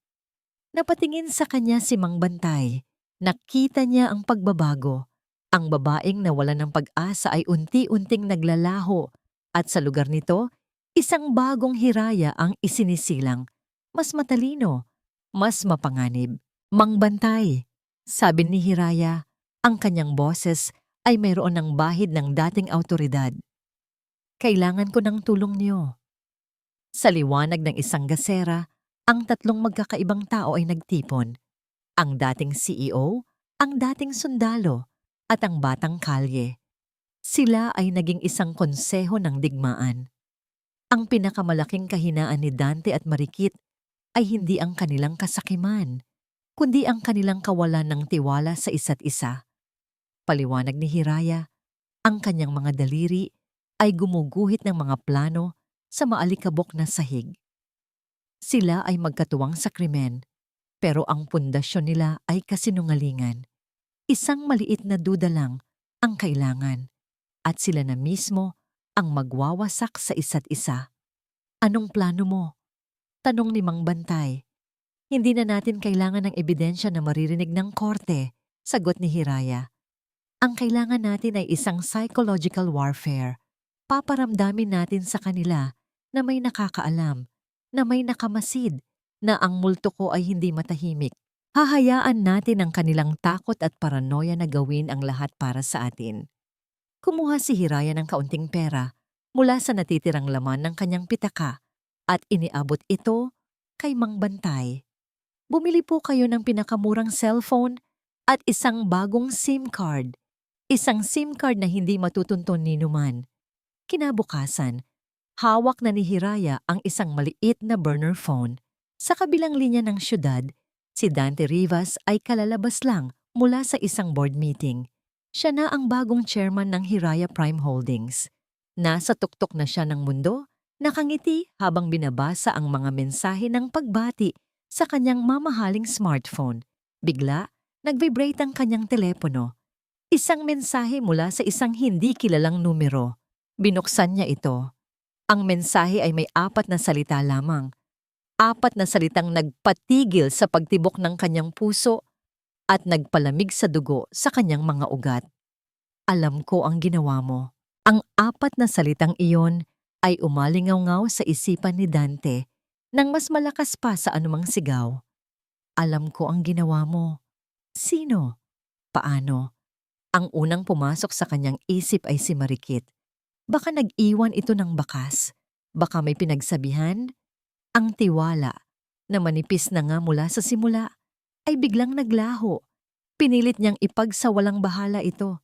Speaker 1: Napatingin sa kanya si Mang Bantay. Nakita niya ang pagbabago. Ang babaeng nawala ng pag-asa ay unti-unting naglalaho at sa lugar nito, isang bagong Hiraya ang isinisilang. Mas matalino, mas mapanganib. Mang Bantay, sabi ni Hiraya, ang kanyang boses ay mayroon ng bahid ng dating awtoridad. Kailangan ko ng tulong niyo. Sa liwanag ng isang gasera, ang tatlong magkakaibang tao ay nagtipon. Ang dating CEO, ang dating sundalo, at ang batang kalye. Sila ay naging isang konseho ng digmaan. Ang pinakamalaking kahinaan ni Dante at Marikit ay hindi ang kanilang kasakiman, kundi ang kanilang kawalan ng tiwala sa isa't isa. Paliwanag ni Hiraya, ang kanyang mga daliri ay gumuguhit ng mga plano sa maalikabok na sahig. Sila ay magkatuwang sa krimen, pero ang pundasyon nila ay kasinungalingan. Isang maliit na duda lang ang kailangan, at sila na mismo ang magwawasak sa isa't isa. Anong plano mo? Tanong ni Mang Bantay. Hindi na natin kailangan ng ebidensya na maririnig ng korte, sagot ni Hiraya. Ang kailangan natin ay isang psychological warfare. Paparamdamin natin sa kanila na may nakakaalam, na may nakamasid, na ang multo ko ay hindi matahimik. Hahayaan natin ang kanilang takot at paranoia na gawin ang lahat para sa atin. Kumuha si Hiraya ng kaunting pera mula sa natitirang laman ng kanyang pitaka at iniabot ito kay Mang Bantay. Bumili po kayo ng pinakamurang cellphone at isang bagong SIM card. Isang SIM card na hindi matutunton ni numan. Kinabukasan, hawak na ni Hiraya ang isang maliit na burner phone. Sa kabilang linya ng syudad, si Dante Rivas ay kalalabas lang mula sa isang board meeting. Siya na ang bagong chairman ng Hiraya Prime Holdings. Nasa tuktok na siya ng mundo, nakangiti habang binabasa ang mga mensahe ng pagbati sa kanyang mamahaling smartphone. Bigla, nag-vibrate ang kanyang telepono. Isang mensahe mula sa isang hindi kilalang numero. Binuksan niya ito. Ang mensahe ay may 4 na salita lamang. 4 na salitang nagpatigil sa pagtibok ng kanyang puso at nagpalamig sa dugo sa kanyang mga ugat. Alam ko ang ginawa mo. Ang 4 na salitang iyon ay umalingaw-ngaw sa isipan ni Dante nang mas malakas pa sa anumang sigaw. Alam ko ang ginawa mo. Sino? Paano? Ang unang pumasok sa kanyang isip ay si Marikit. Baka nag-iwan ito ng bakas. Baka may pinagsabihan. Ang tiwala, na manipis na nga mula sa simula, ay biglang naglaho. Pinilit niyang ipagsawalang bahala ito.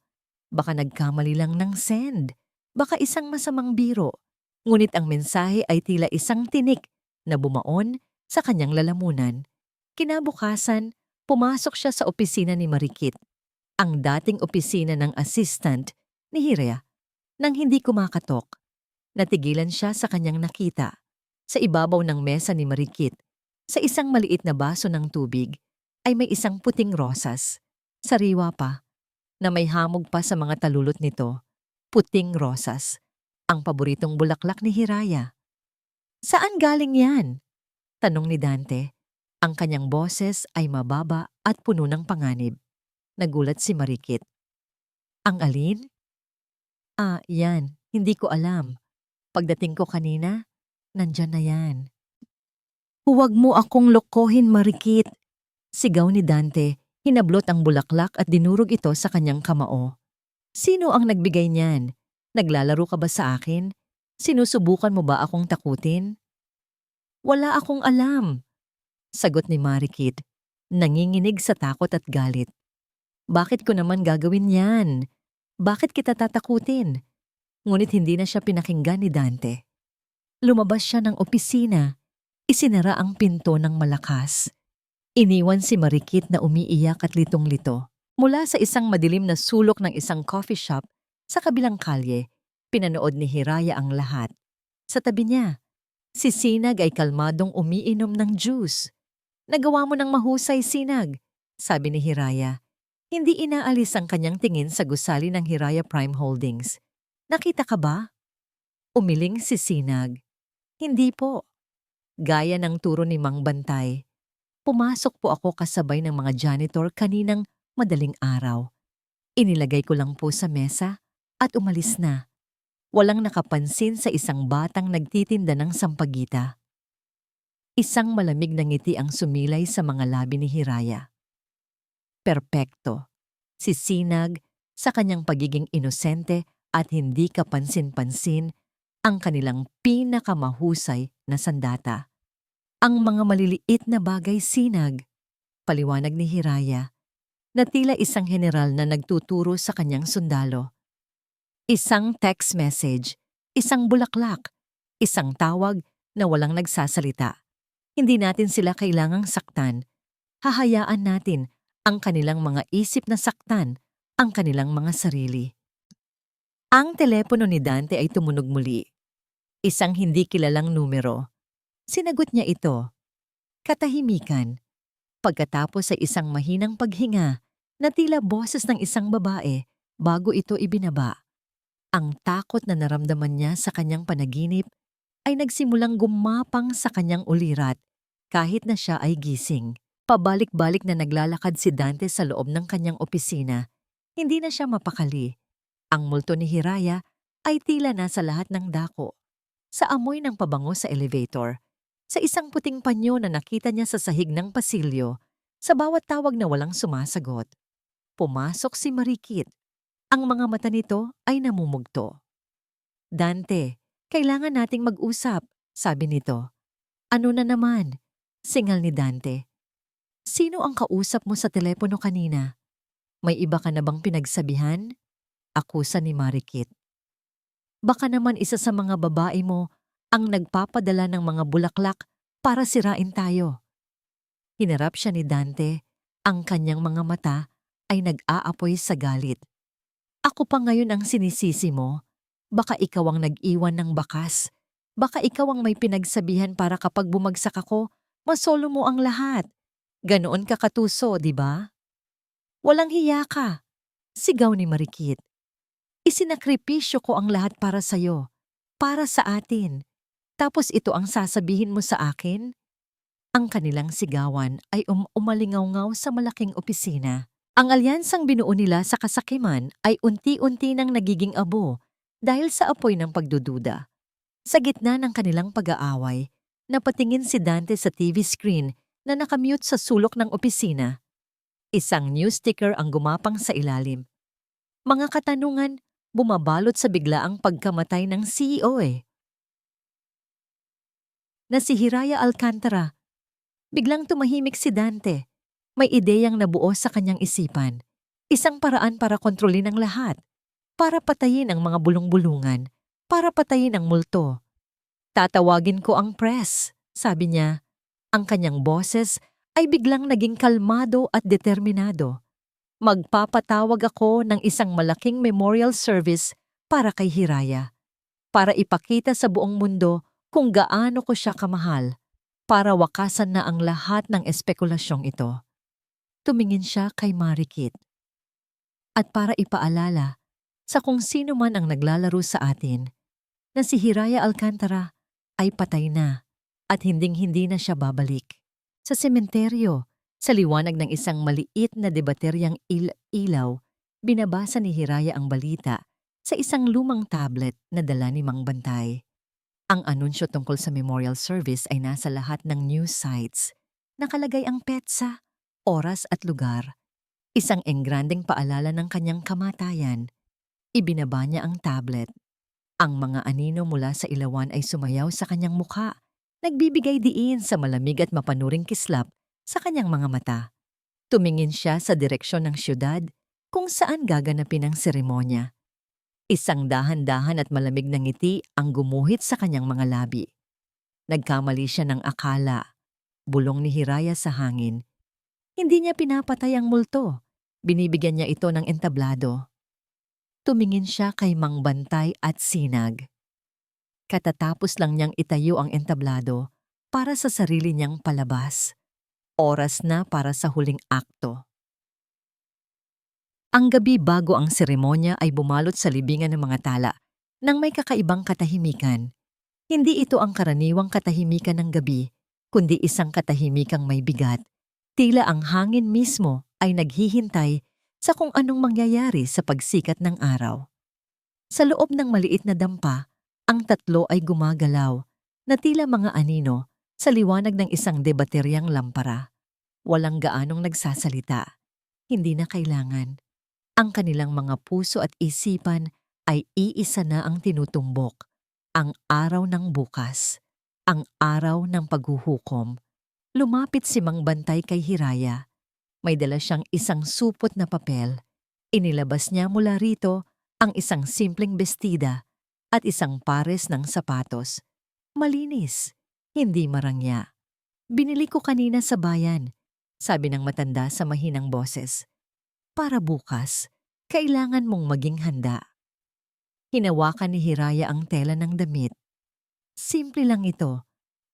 Speaker 1: Baka nagkamali lang ng send. Baka isang masamang biro. Ngunit ang mensahe ay tila isang tinik na bumaon sa kanyang lalamunan. Kinabukasan, pumasok siya sa opisina ni Marikit, ang dating opisina ng assistant ni Hiraya. Nang hindi kumakatok, natigilan siya sa kanyang nakita. Sa ibabaw ng mesa ni Marikit, sa isang maliit na baso ng tubig, ay may isang puting rosas. Sariwa pa, na may hamog pa sa mga talulot nito. Puting rosas, ang paboritong bulaklak ni Hiraya. Saan galing yan? Tanong ni Dante. Ang kanyang boses ay mababa at puno ng panganib. Nagulat si Marikit. Ang alin? Yan. Hindi ko alam. Pagdating ko kanina, nandyan na yan. Huwag mo akong lokohin, Marikit. Sigaw ni Dante, hinablot ang bulaklak at dinurog ito sa kanyang kamao. Sino ang nagbigay niyan? Naglalaro ka ba sa akin? Sinusubukan mo ba akong takutin? Wala akong alam. Sagot ni Marikit, nanginginig sa takot at galit. Bakit ko naman gagawin yan? Bakit kita tatakutin? Ngunit hindi na siya pinakinggan ni Dante. Lumabas siya ng opisina. Isinara ang pinto ng malakas. Iniwan si Marikit na umiiyak at litong-lito. Mula sa isang madilim na sulok ng isang coffee shop sa kabilang kalye, pinanood ni Hiraya ang lahat. Sa tabi niya, si Sinag ay kalmadong umiinom ng juice. Nagawa mo ng mahusay, Sinag, sabi ni Hiraya. Hindi inaalis ang kanyang tingin sa gusali ng Hiraya Prime Holdings. Nakita ka ba? Umiling si Sinag. Hindi po. Gaya ng turo ni Mang Bantay. Pumasok po ako kasabay ng mga janitor kaninang madaling araw. Inilagay ko lang po sa mesa at umalis na. Walang nakapansin sa isang batang nagtitinda ng sampagita. Isang malamig na ngiti ang sumilay sa mga labi ni Hiraya. Perpekto. Si Sinag, sa kanyang pagiging inosente at hindi kapansin-pansin, ang kanilang pinakamahusay na sandata. Ang mga maliliit na bagay, Sinag, paliwanag ni Hiraya, na tila isang general na nagtuturo sa kanyang sundalo. Isang text message, isang bulaklak, isang tawag na walang nagsasalita. Hindi natin sila kailangang saktan. Hahayaan natin ang kanilang mga isip na saktan ang kanilang mga sarili. Ang telepono ni Dante ay tumunog muli. Isang hindi kilalang numero. Sinagot niya ito. Katahimikan. Pagkatapos ay isang mahinang paghinga na tila boses ng isang babae bago ito ibinaba. Ang takot na naramdaman niya sa kanyang panaginip ay nagsimulang gumapang sa kanyang ulirat kahit na siya ay gising. Pabalik-balik na naglalakad si Dante sa loob ng kanyang opisina. Hindi na siya mapakali. Ang multo ni Hiraya ay tila nasa lahat ng dako. Sa amoy ng pabango sa elevator, sa isang puting panyo na nakita niya sa sahig ng pasilyo, sa bawat tawag na walang sumasagot. Pumasok si Marikit. Ang mga mata nito ay namumugto. Dante, kailangan nating mag-usap, sabi nito. Ano na naman? Singal ni Dante. Sino ang kausap mo sa telepono kanina? May iba ka na bang pinagsabihan? Akusa ni Marikit. Baka naman isa sa mga babae mo ang nagpapadala ng mga bulaklak para sirain tayo. Hinarap siya ni Dante. Ang kanyang mga mata ay nag-aapoy sa galit. Ako pa ngayon ang sinisisi mo. Baka ikaw ang nag-iwan ng bakas. Baka ikaw ang may pinagsabihan para kapag bumagsak ako, masolo mo ang lahat. Ganoon ka katuso, di ba? Walang hiya ka, sigaw ni Marikit. Isinakripisyo ko ang lahat para sa'yo, para sa atin. Tapos ito ang sasabihin mo sa akin? Ang kanilang sigawan ay umalingaw-ngaw sa malaking opisina. Ang alyansang binuo nila sa kasakiman ay unti-unti nang nagiging abo dahil sa apoy ng pagdududa. Sa gitna ng kanilang pag-aaway, napatingin si Dante sa TV screen na nakamute sa sulok ng opisina. Isang news sticker ang gumapang sa ilalim. Mga katanungan, bumabalot sa biglaang pagkamatay ng CEO na si Hiraya Alcantara. Biglang tumahimik si Dante. May ideyang nabuo sa kanyang isipan. Isang paraan para kontrolin ang lahat. Para patayin ang mga bulong-bulungan. Para patayin ang multo. Tatawagin ko ang press, sabi niya. Ang kanyang boses ay biglang naging kalmado at determinado. Magpapatawag ako ng isang malaking memorial service para kay Hiraya. Para ipakita sa buong mundo kung gaano ko siya kamahal. Para wakasan na ang lahat ng espekulasyong ito. Tumingin siya kay Marikit. At para ipaalala sa kung sino man ang naglalaro sa atin na si Hiraya Alcantara ay patay na at hinding-hindi na siya babalik. Sa sementeryo, sa liwanag ng isang maliit na debateryang ilaw, binabasa ni Hiraya ang balita sa isang lumang tablet na dala ni Mang Bantay. Ang anunsyo tungkol sa memorial service ay nasa lahat ng news sites. Nakalagay ang petsa, oras at lugar. Isang engrandeng paalala ng kanyang kamatayan. Ibinaba niya ang tablet. Ang mga anino mula sa ilawan ay sumayaw sa kanyang mukha, nagbibigay diin sa malamig at mapanuring kislap sa kanyang mga mata. Tumingin siya sa direksyon ng syudad kung saan gaganapin ang seremonya. Isang dahan-dahan at malamig na ngiti ang gumuhit sa kanyang mga labi. Nagkamali siya ng akala. Bulong ni Hiraya sa hangin. Hindi niya pinapatay ang multo. Binibigyan niya ito ng entablado. Tumingin siya kay Mang Bantay at sinag. Katatapos lang niyang itayo ang entablado para sa sarili niyang palabas. Oras na para sa huling akto. Ang gabi bago ang seremonya ay bumalot sa libingan ng mga tala nang may kakaibang katahimikan. Hindi ito ang karaniwang katahimikan ng gabi, kundi isang katahimikang may bigat. Tila ang hangin mismo ay naghihintay sa kung anong mangyayari sa pagsikat ng araw. Sa loob ng maliit na dampa, ang tatlo ay gumagalaw na tila mga anino sa liwanag ng isang debateryang lampara. Walang gaanong nagsasalita. Hindi na kailangan. Ang kanilang mga puso at isipan ay iisa na ang tinutumbok. Ang araw ng bukas. Ang araw ng paghuhukom. Lumapit si Mang Bantay kay Hiraya. May dala siyang isang supot na papel. Inilabas niya mula rito ang isang simpleng bestida at isang pares ng sapatos. Malinis, hindi marangya. Binili ko kanina sa bayan, sabi ng matanda sa mahinang boses. Para bukas, kailangan mong maging handa. Hinawakan ni Hiraya ang tela ng damit. Simple lang ito.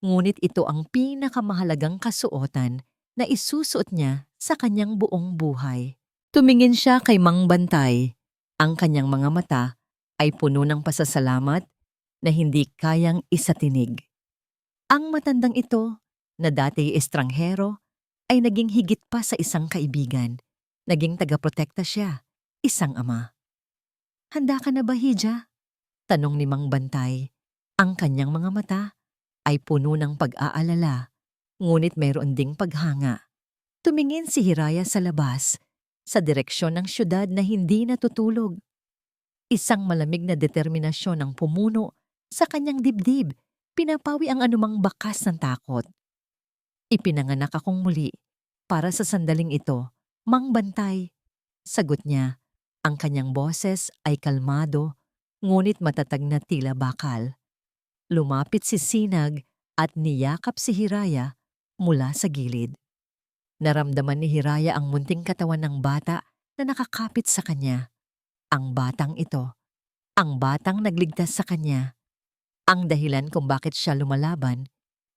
Speaker 1: Ngunit ito ang pinakamahalagang kasuotan na isusuot niya sa kanyang buong buhay. Tumingin siya kay Mang Bantay. Ang kanyang mga mata ay puno ng pasasalamat na hindi kayang isatinig. Ang matandang ito, na dati estranghero, ay naging higit pa sa isang kaibigan. Naging tagaprotekta siya, isang ama. Handa ka na ba, Hija? Tanong ni Mang Bantay. Ang kanyang mga mata ay puno ng pag-aalala, ngunit mayroon ding paghanga. Tumingin si Hiraya sa labas, sa direksyon ng syudad na hindi natutulog. Isang malamig na determinasyon ang pumuno sa kanyang dibdib, pinapawi ang anumang bakas ng takot. Ipinanganak akong muli para sa sandaling ito, Mang Bantay. Sagot niya. Ang kanyang boses ay kalmado, ngunit matatag na tila bakal. Lumapit si Sinag at niyakap si Hiraya mula sa gilid. Naramdaman ni Hiraya ang munting katawan ng bata na nakakapit sa kanya. Ang batang ito, ang batang nagligtas sa kanya. Ang dahilan kung bakit siya lumalaban,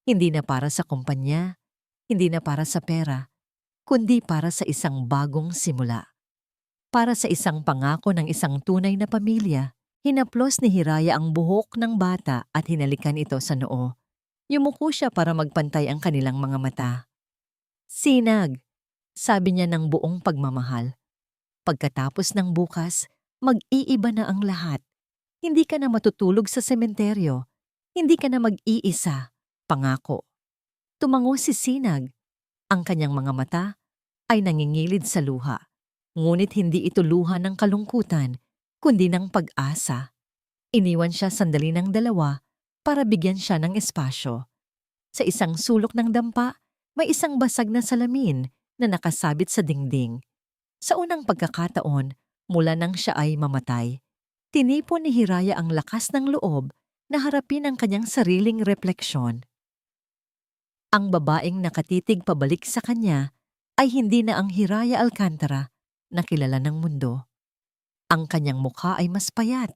Speaker 1: hindi na para sa kumpanya, hindi na para sa pera, kundi para sa isang bagong simula. Para sa isang pangako ng isang tunay na pamilya. Hinaplos ni Hiraya ang buhok ng bata at hinalikan ito sa noo. Yumuko siya para magpantay ang kanilang mga mata. Sinag, sabi niya ng buong pagmamahal. Pagkatapos ng bukas, mag-iiba na ang lahat. Hindi ka na matutulog sa sementeryo. Hindi ka na mag-iisa. Pangako. Tumango si Sinag. Ang kanyang mga mata ay nangingilid sa luha. Ngunit hindi ito luha ng kalungkutan, kundi ng pag-asa. Iniwan siya sandali ng dalawa para bigyan siya ng espasyo. Sa isang sulok ng dampa, may isang basag na salamin na nakasabit sa dingding. Sa unang pagkakataon, mula nang siya ay mamatay, tinipon ni Hiraya ang lakas ng loob na harapin ang kanyang sariling refleksyon. Ang babaeng nakatitig pabalik sa kanya ay hindi na ang Hiraya Alcantara na kilala ng mundo. Ang kanyang mukha ay mas payat.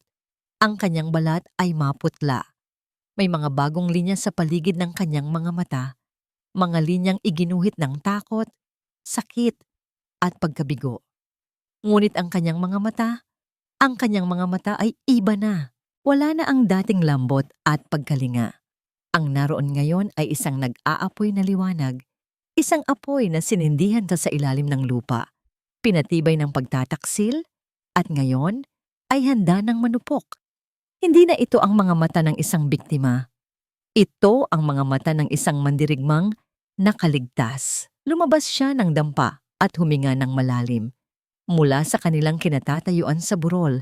Speaker 1: Ang kanyang balat ay maputla. May mga bagong linya sa paligid ng kanyang mga mata. Mga linyang iginuhit ng takot, sakit, at pagkabigo. Ngunit ang kanyang mga mata ay iba na. Wala na ang dating lambot at pagkalinga. Ang naroon ngayon ay isang nag-aapoy na liwanag. Isang apoy na sinindihan sa ilalim ng lupa. Pinatibay ng pagtataksil, at ngayon ay handa ng manupok. Hindi na ito ang mga mata ng isang biktima. Ito ang mga mata ng isang mandirigmang nakaligtas. Lumabas siya ng dampa at huminga ng malalim. Mula sa kanilang kinatatayuan sa burol,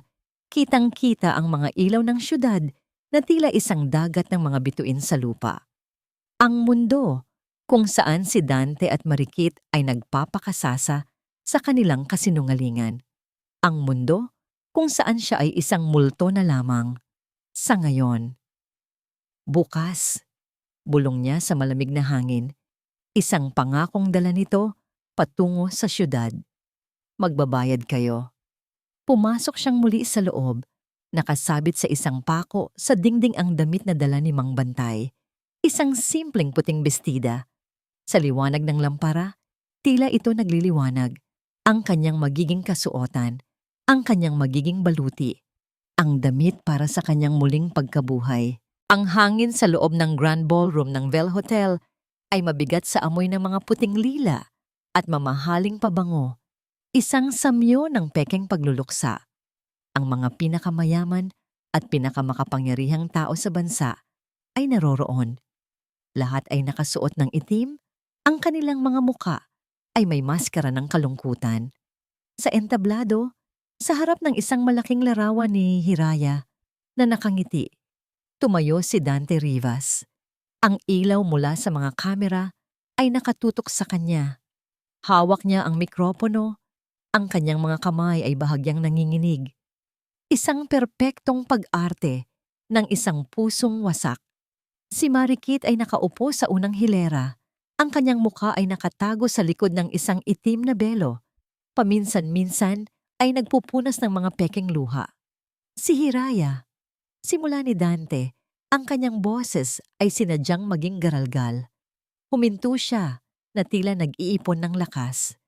Speaker 1: kitang-kita ang mga ilaw ng syudad na tila isang dagat ng mga bituin sa lupa. Ang mundo kung saan si Dante at Marikit ay nagpapakasasa sa kanilang kasinungalingan. Ang mundo kung saan siya ay isang multo na lamang. Sa ngayon. Bukas, bulong niya sa malamig na hangin. Isang pangakong dala nito patungo sa syudad. Magbabayad kayo. Pumasok siyang muli sa loob. Nakasabit sa isang pako sa dingding ang damit na dala ni Mang Bantay. Isang simpleng puting bestida. Sa liwanag ng lampara, tila ito nagliliwanag. Ang kanyang magiging kasuotan, ang kanyang magiging baluti, ang damit para sa kanyang muling pagkabuhay. Ang hangin sa loob ng Grand Ballroom ng Vel Hotel ay mabigat sa amoy ng mga puting lila at mamahaling pabango. Isang samyo ng pekeng pagluluksa. Ang mga pinakamayaman at pinakamakapangyarihang tao sa bansa ay naroroon. Lahat ay nakasuot ng itim, ang kanilang mga muka ay may maskara ng kalungkutan. Sa entablado, sa harap ng isang malaking larawan ni Hiraya na nakangiti, tumayo si Dante Rivas. Ang ilaw mula sa mga kamera ay nakatutok sa kanya. Hawak niya ang mikropono, ang kanyang mga kamay ay bahagyang nanginginig. Isang perpektong pag-arte ng isang pusong wasak. Si Marikit ay nakaupo sa unang hilera. Ang kanyang mukha ay nakatago sa likod ng isang itim na belo. Paminsan-minsan ay nagpupunas ng mga pekeng luha. Si Hiraya, simula ni Dante, ang kanyang boses ay sinadyang maging garalgal. Huminto siya na tila nag-iipon ng lakas.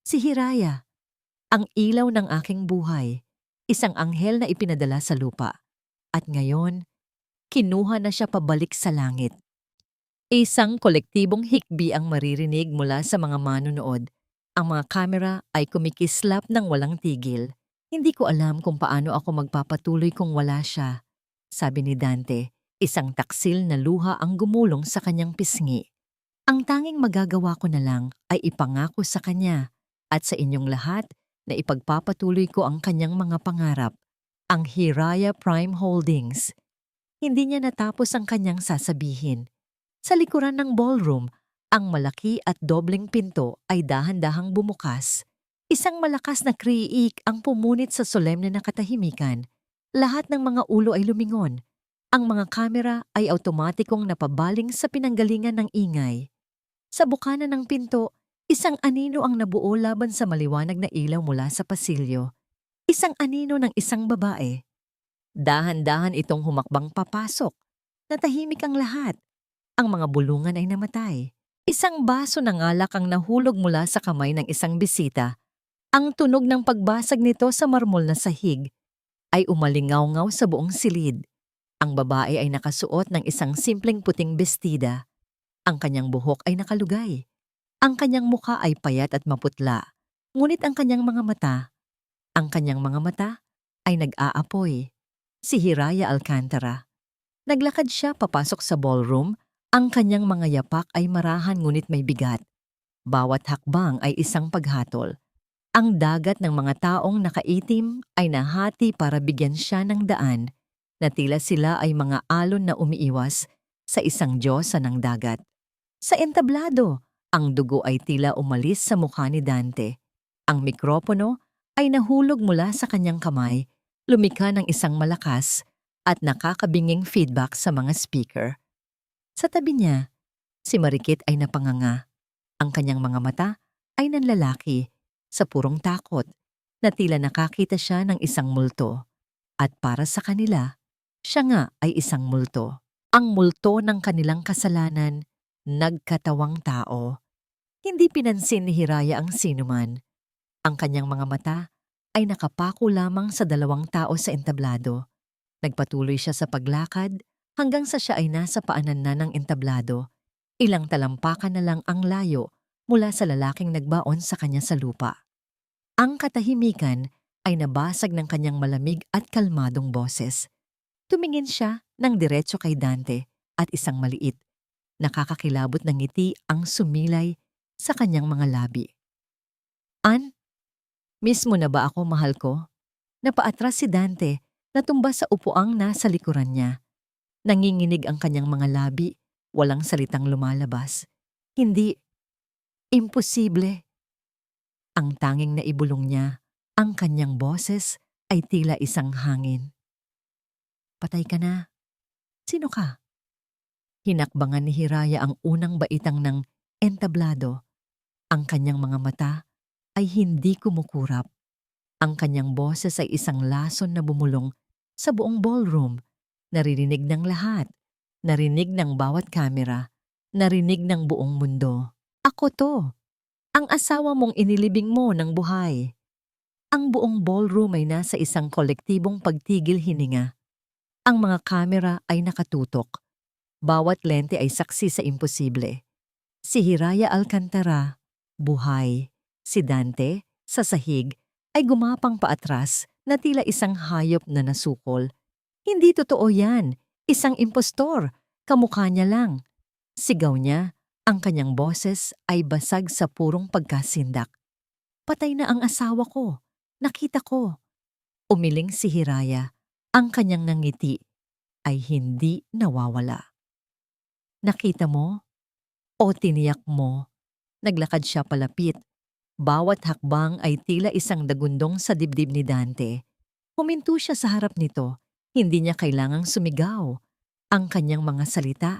Speaker 1: Si Hiraya, ang ilaw ng aking buhay, isang anghel na ipinadala sa lupa. At ngayon, kinuha na siya pabalik sa langit. Isang kolektibong hikbi ang maririnig mula sa mga manunood. Ang mga kamera ay kumikislap ng walang tigil. Hindi ko alam kung paano ako magpapatuloy kung wala siya, sabi ni Dante. Isang taksil na luha ang gumulong sa kanyang pisngi. Ang tanging magagawa ko na lang ay ipangako sa kanya at sa inyong lahat na ipagpapatuloy ko ang kanyang mga pangarap, ang Hiraya Prime Holdings. Hindi niya natapos ang kanyang sasabihin. Sa likuran ng ballroom, ang malaki at dobleng pinto ay dahan-dahang bumukas. Isang malakas na kriik ang pumunit sa solemne na katahimikan. Lahat ng mga ulo ay lumingon. Ang mga kamera ay automatikong napabaling sa pinanggalingan ng ingay. Sa bukana ng pinto, isang anino ang nabuo laban sa maliwanag na ilaw mula sa pasilyo. Isang anino ng isang babae. Dahan-dahan itong humakbang papasok. Natahimik ang lahat. Ang mga bulungan ay namatay. Isang baso ng alak ang nahulog mula sa kamay ng isang bisita. Ang tunog ng pagbasag nito sa marmol na sahig ay umalingaw-ngaw sa buong silid. Ang babae ay nakasuot ng isang simpleng puting bestida. Ang kanyang buhok ay nakalugay. Ang kanyang mukha ay payat at maputla. Ngunit ang kanyang mga mata ay nag-aapoy. Si Hiraya Alcantara. Naglakad siya papasok sa ballroom. Ang kanyang mga yapak ay marahan ngunit may bigat. Bawat hakbang ay isang paghatol. Ang dagat ng mga taong nakaitim ay nahati para bigyan siya ng daan na tila sila ay mga alon na umiiwas sa isang diyosa ng dagat. Sa entablado, ang dugo ay tila umalis sa mukha ni Dante. Ang mikropono ay nahulog mula sa kanyang kamay, lumikha ng isang malakas at nakakabinging feedback sa mga speaker. Sa tabi niya, si Marikit ay napanganga. Ang kanyang mga mata ay nanlalaki sa purong takot na tila nakakita siya ng isang multo. At para sa kanila, siya nga ay isang multo. Ang multo ng kanilang kasalanan, nagkatawang tao. Hindi pinansin ni Hiraya ang sinuman. Ang kanyang mga mata ay nakapako lamang sa dalawang tao sa entablado. Nagpatuloy siya sa paglakad hanggang sa siya ay nasa paanan na ng entablado. Ilang talampakan na lang ang layo mula sa lalaking nagbaon sa kanya sa lupa. Ang katahimikan ay nabasag ng kanyang malamig at kalmadong boses. Tumingin siya ng diretso kay Dante at isang maliit, nakakakilabot ng ngiti ang sumilay sa kanyang mga labi. "An, miss mo na ba ako, mahal ko?" Napaatras si Dante na tumba sa upuang nasa likuran niya. Nanginginig ang kanyang mga labi, walang salitang lumalabas. Hindi. Imposible. Ang tanging naibulong niya, ang kanyang boses ay tila isang hangin. "Patay ka na. Sino ka?" Hinakbangan ni Hiraya ang unang baitang ng entablado. Ang kanyang mga mata ay hindi kumukurap. Ang kanyang boses ay isang lason na bumulong sa buong ballroom. Naririnig ng lahat. Narinig ng bawat kamera. Narinig ng buong mundo. "Ako to. Ang asawa mong inilibing mo ng buhay." Ang buong ballroom ay nasa isang kolektibong pagtigil hininga. Ang mga kamera ay nakatutok. Bawat lente ay saksi sa imposible. Si Hiraya Alcantara, buhay. Si Dante, sa sahig, ay gumapang paatras na tila isang hayop na nasukol. "Hindi totoo yan. Isang impostor. Kamukha niya lang." Sigaw niya, ang kanyang boses ay basag sa purong pagkasindak. "Patay na ang asawa ko. Nakita ko." Umiling si Hiraya. Ang kanyang nangiti ay hindi nawawala. "Nakita mo? O tiniyak mo?" Naglakad siya palapit. Bawat hakbang ay tila isang dagundong sa dibdib ni Dante. Huminto siya sa harap nito. Hindi niya kailangang sumigaw. Ang kanyang mga salita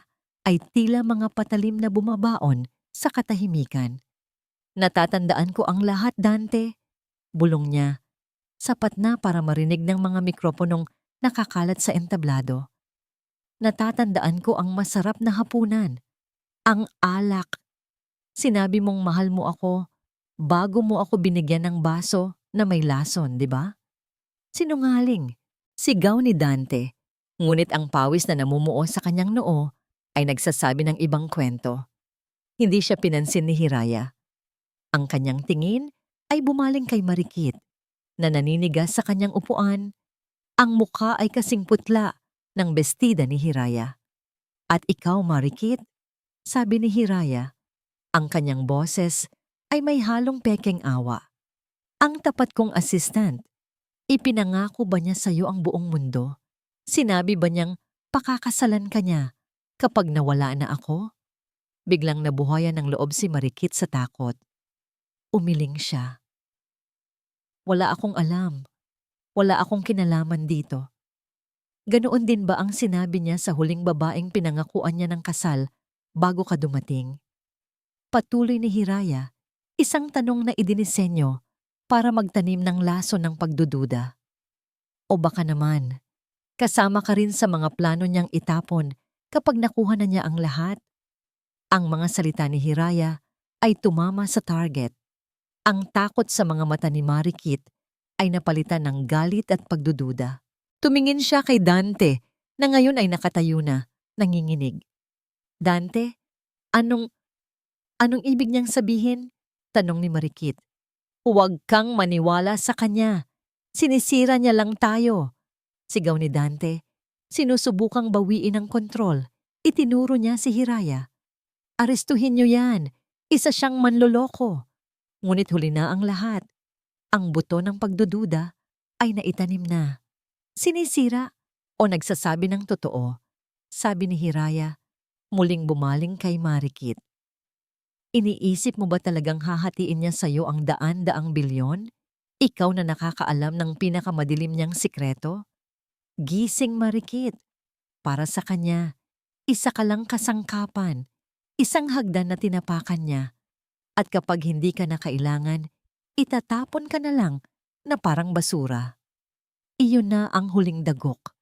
Speaker 1: ay tila mga patalim na bumabaon sa katahimikan. "Natatandaan ko ang lahat, Dante." Bulong niya. Sapat na para marinig ng mga mikroponong nakakalat sa entablado. "Natatandaan ko ang masarap na hapunan. Ang alak. Sinabi mong mahal mo ako bago mo ako binigyan ng baso na may lason, di ba?" "Sinungaling," sigaw ni Dante. Ngunit ang pawis na namumuo sa kanyang noo ay nagsasabi ng ibang kwento. Hindi siya pinansin ni Hiraya. Ang kanyang tingin ay bumaling kay Marikit na naninigas sa kanyang upuan. Ang mukha ay kasing putla ng bestida ni Hiraya. "At ikaw, Marikit?" sabi ni Hiraya. Ang kanyang boses ay may halong pekeng awa. "Ang tapat kong assistant. Ipinangako ba niya sa'yo ang buong mundo? Sinabi ba niyang pakakasalan ka niya kapag nawala na ako?" Biglang nabuhayan ng loob si Marikit sa takot. Umiling siya. Wala akong alam. Wala akong kinalaman dito. Ganoon din ba ang sinabi niya sa huling babaeng pinangakuan niya ng kasal bago ka dumating? Patuloy ni Hiraya, isang tanong na idinisenyo para magtanim ng laso ng pagdududa. O baka naman, kasama ka rin sa mga plano niyang itapon kapag nakuha na niya ang lahat? Ang mga salita ni Hiraya ay tumama sa target. Ang takot sa mga mata ni Marikit ay napalitan ng galit at pagdududa. Tumingin siya kay Dante na ngayon ay nakatayo na, nanginginig. Dante, anong ibig niyang sabihin? Tanong ni Marikit. Huwag kang maniwala sa kanya. Sinisira niya lang tayo. Sigaw ni Dante. Sinusubukang bawiin ang kontrol. Itinuro niya si Hiraya. Arestuhin niyo yan. Isa siyang manloloko. Ngunit huli na ang lahat. Ang buto ng pagdududa ay naitanim na. Sinisira o nagsasabi ng totoo, sabi ni Hiraya, muling bumaling kay Marikit. Iniisip mo ba talagang hahatiin niya sa'yo ang daan-daang bilyon? Ikaw na nakakaalam ng pinakamadilim niyang sikreto? Gising, Marikit. Para sa kanya, isa ka lang kasangkapan, isang hagdan na tinapakan niya. At kapag hindi ka na kailangan, itatapon ka na lang na parang basura. Iyon na ang huling dagok.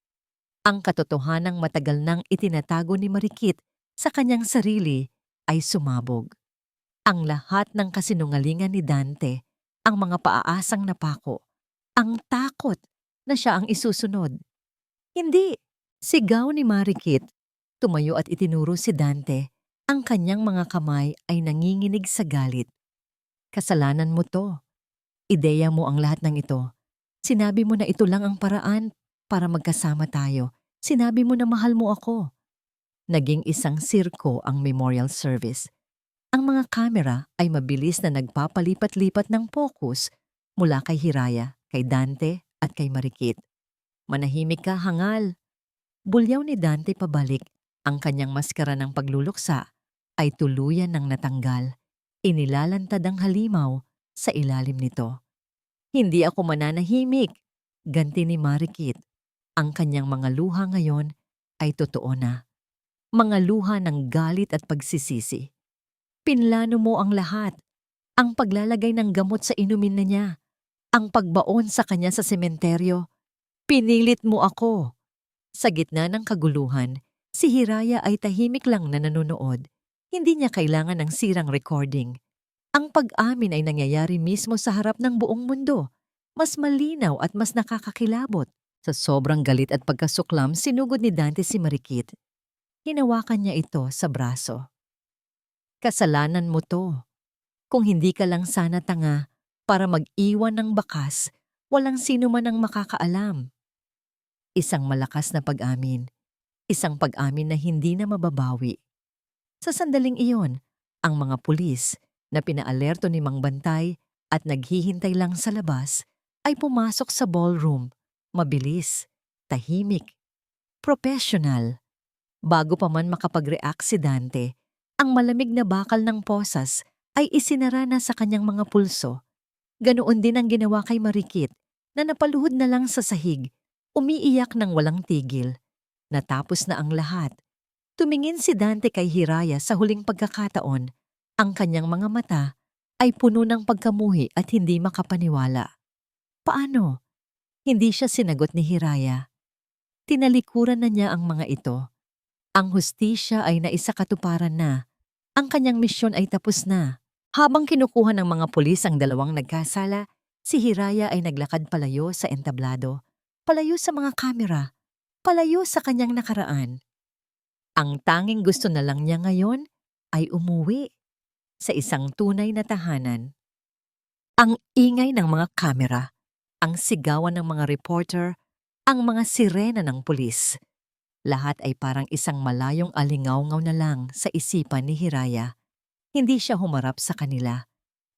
Speaker 1: Ang katotohanang matagal nang itinatago ni Marikit sa kanyang sarili ay sumabog. Ang lahat ng kasinungalingan ni Dante, ang mga paaasang napako, ang takot na siya ang isusunod. Hindi! Sigaw ni Marikit. Tumayo at itinuro si Dante. Ang kanyang mga kamay ay nanginginig sa galit. Kasalanan mo to. Ideya mo ang lahat ng ito. Sinabi mo na ito lang ang paraan para magkasama tayo. Sinabi mo na mahal mo ako. Naging isang sirko ang memorial service. Ang mga kamera ay mabilis na nagpapalipat-lipat ng focus mula kay Hiraya, kay Dante at kay Marikit. Manahimik ka, hangal. Bulyaw ni Dante pabalik. Ang kanyang maskara ng pagluluksa ay tuluyan ng natanggal. Inilalantad ang halimaw sa ilalim nito. Hindi ako mananahimik, ganti ni Marikit. Ang kanyang mga luha ngayon ay totoo na. Mga luha ng galit at pagsisisi. Pinlano mo ang lahat. Ang paglalagay ng gamot sa inumin na niya. Ang pagbaon sa kanya sa sementeryo. Pinilit mo ako. Sa gitna ng kaguluhan, si Hiraya ay tahimik lang na nanonood. Hindi niya kailangan ng sirang recording. Ang pag-amin ay nangyayari mismo sa harap ng buong mundo. Mas malinaw at mas nakakakilabot. Sa sobrang galit at pagkasuklam, sinugod ni Dante si Marikit. Hinawakan niya ito sa braso. Kasalanan mo to. Kung hindi ka lang sana tanga para mag-iwan ng bakas, walang sino man ang makakaalam. Isang malakas na pag-amin. Isang pag-amin na hindi na mababawi. Sa sandaling iyon, ang mga pulis na pinaalerto ni Mang Bantay at naghihintay lang sa labas ay pumasok sa ballroom. Mabilis, tahimik, professional. Bago pa man makapag-react si Dante, ang malamig na bakal ng posas ay isinara na sa kanyang mga pulso. Ganoon din ang ginawa kay Marikit na napaluhod na lang sa sahig, umiiyak ng walang tigil. Natapos na ang lahat. Tumingin si Dante kay Hiraya sa huling pagkakataon. Ang kanyang mga mata ay puno ng pagkamuhi at hindi makapaniwala. Paano? Hindi siya sinagot ni Hiraya. Tinalikuran na niya ang mga ito. Ang hustisya ay naisakatuparan na. Ang kanyang misyon ay tapos na. Habang kinukuha ng mga pulis ang dalawang nagkasala, si Hiraya ay naglakad palayo sa entablado, palayo sa mga kamera, palayo sa kanyang nakaraan. Ang tanging gusto na lang niya ngayon ay umuwi sa isang tunay na tahanan. Ang ingay ng mga kamera, ang sigawan ng mga reporter, ang mga sirena ng pulis. Lahat ay parang isang malayong alingawngaw na lang sa isipan ni Hiraya. Hindi siya humarap sa kanila.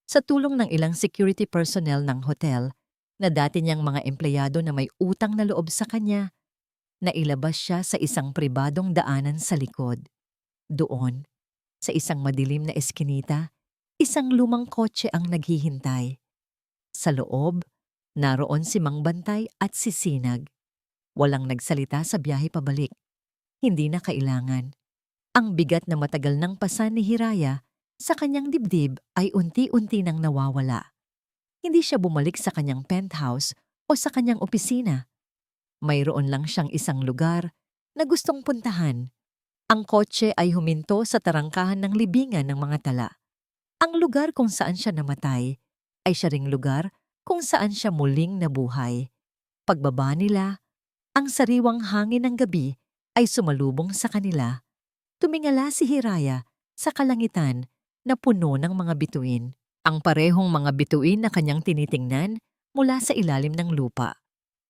Speaker 1: Sa tulong ng ilang security personnel ng hotel, na dati niyang mga empleyado na may utang na loob sa kanya, nailabas siya sa isang pribadong daanan sa likod. Doon, sa isang madilim na eskinita, isang lumang kotse ang naghihintay. Sa loob, Naroon si Mang Bantay at si Sinag. Walang nagsalita sa biyahe pabalik. Hindi na kailangan. Ang bigat na matagal ng pasan ni Hiraya sa kanyang dibdib ay unti-unti nang nawawala. Hindi siya bumalik sa kanyang penthouse o sa kanyang opisina. Mayroon lang siyang isang lugar na gustong puntahan. Ang kotse ay huminto sa tarangkahan ng libingan ng mga tala. Ang lugar kung saan siya namatay ay siya ring lugar kung saan siya muling nabuhay. Pagbaba nila, ang sariwang hangin ng gabi ay sumalubong sa kanila. Tumingala si Hiraya sa kalangitan na puno ng mga bituin. Ang parehong mga bituin na kanyang tinitingnan mula sa ilalim ng lupa.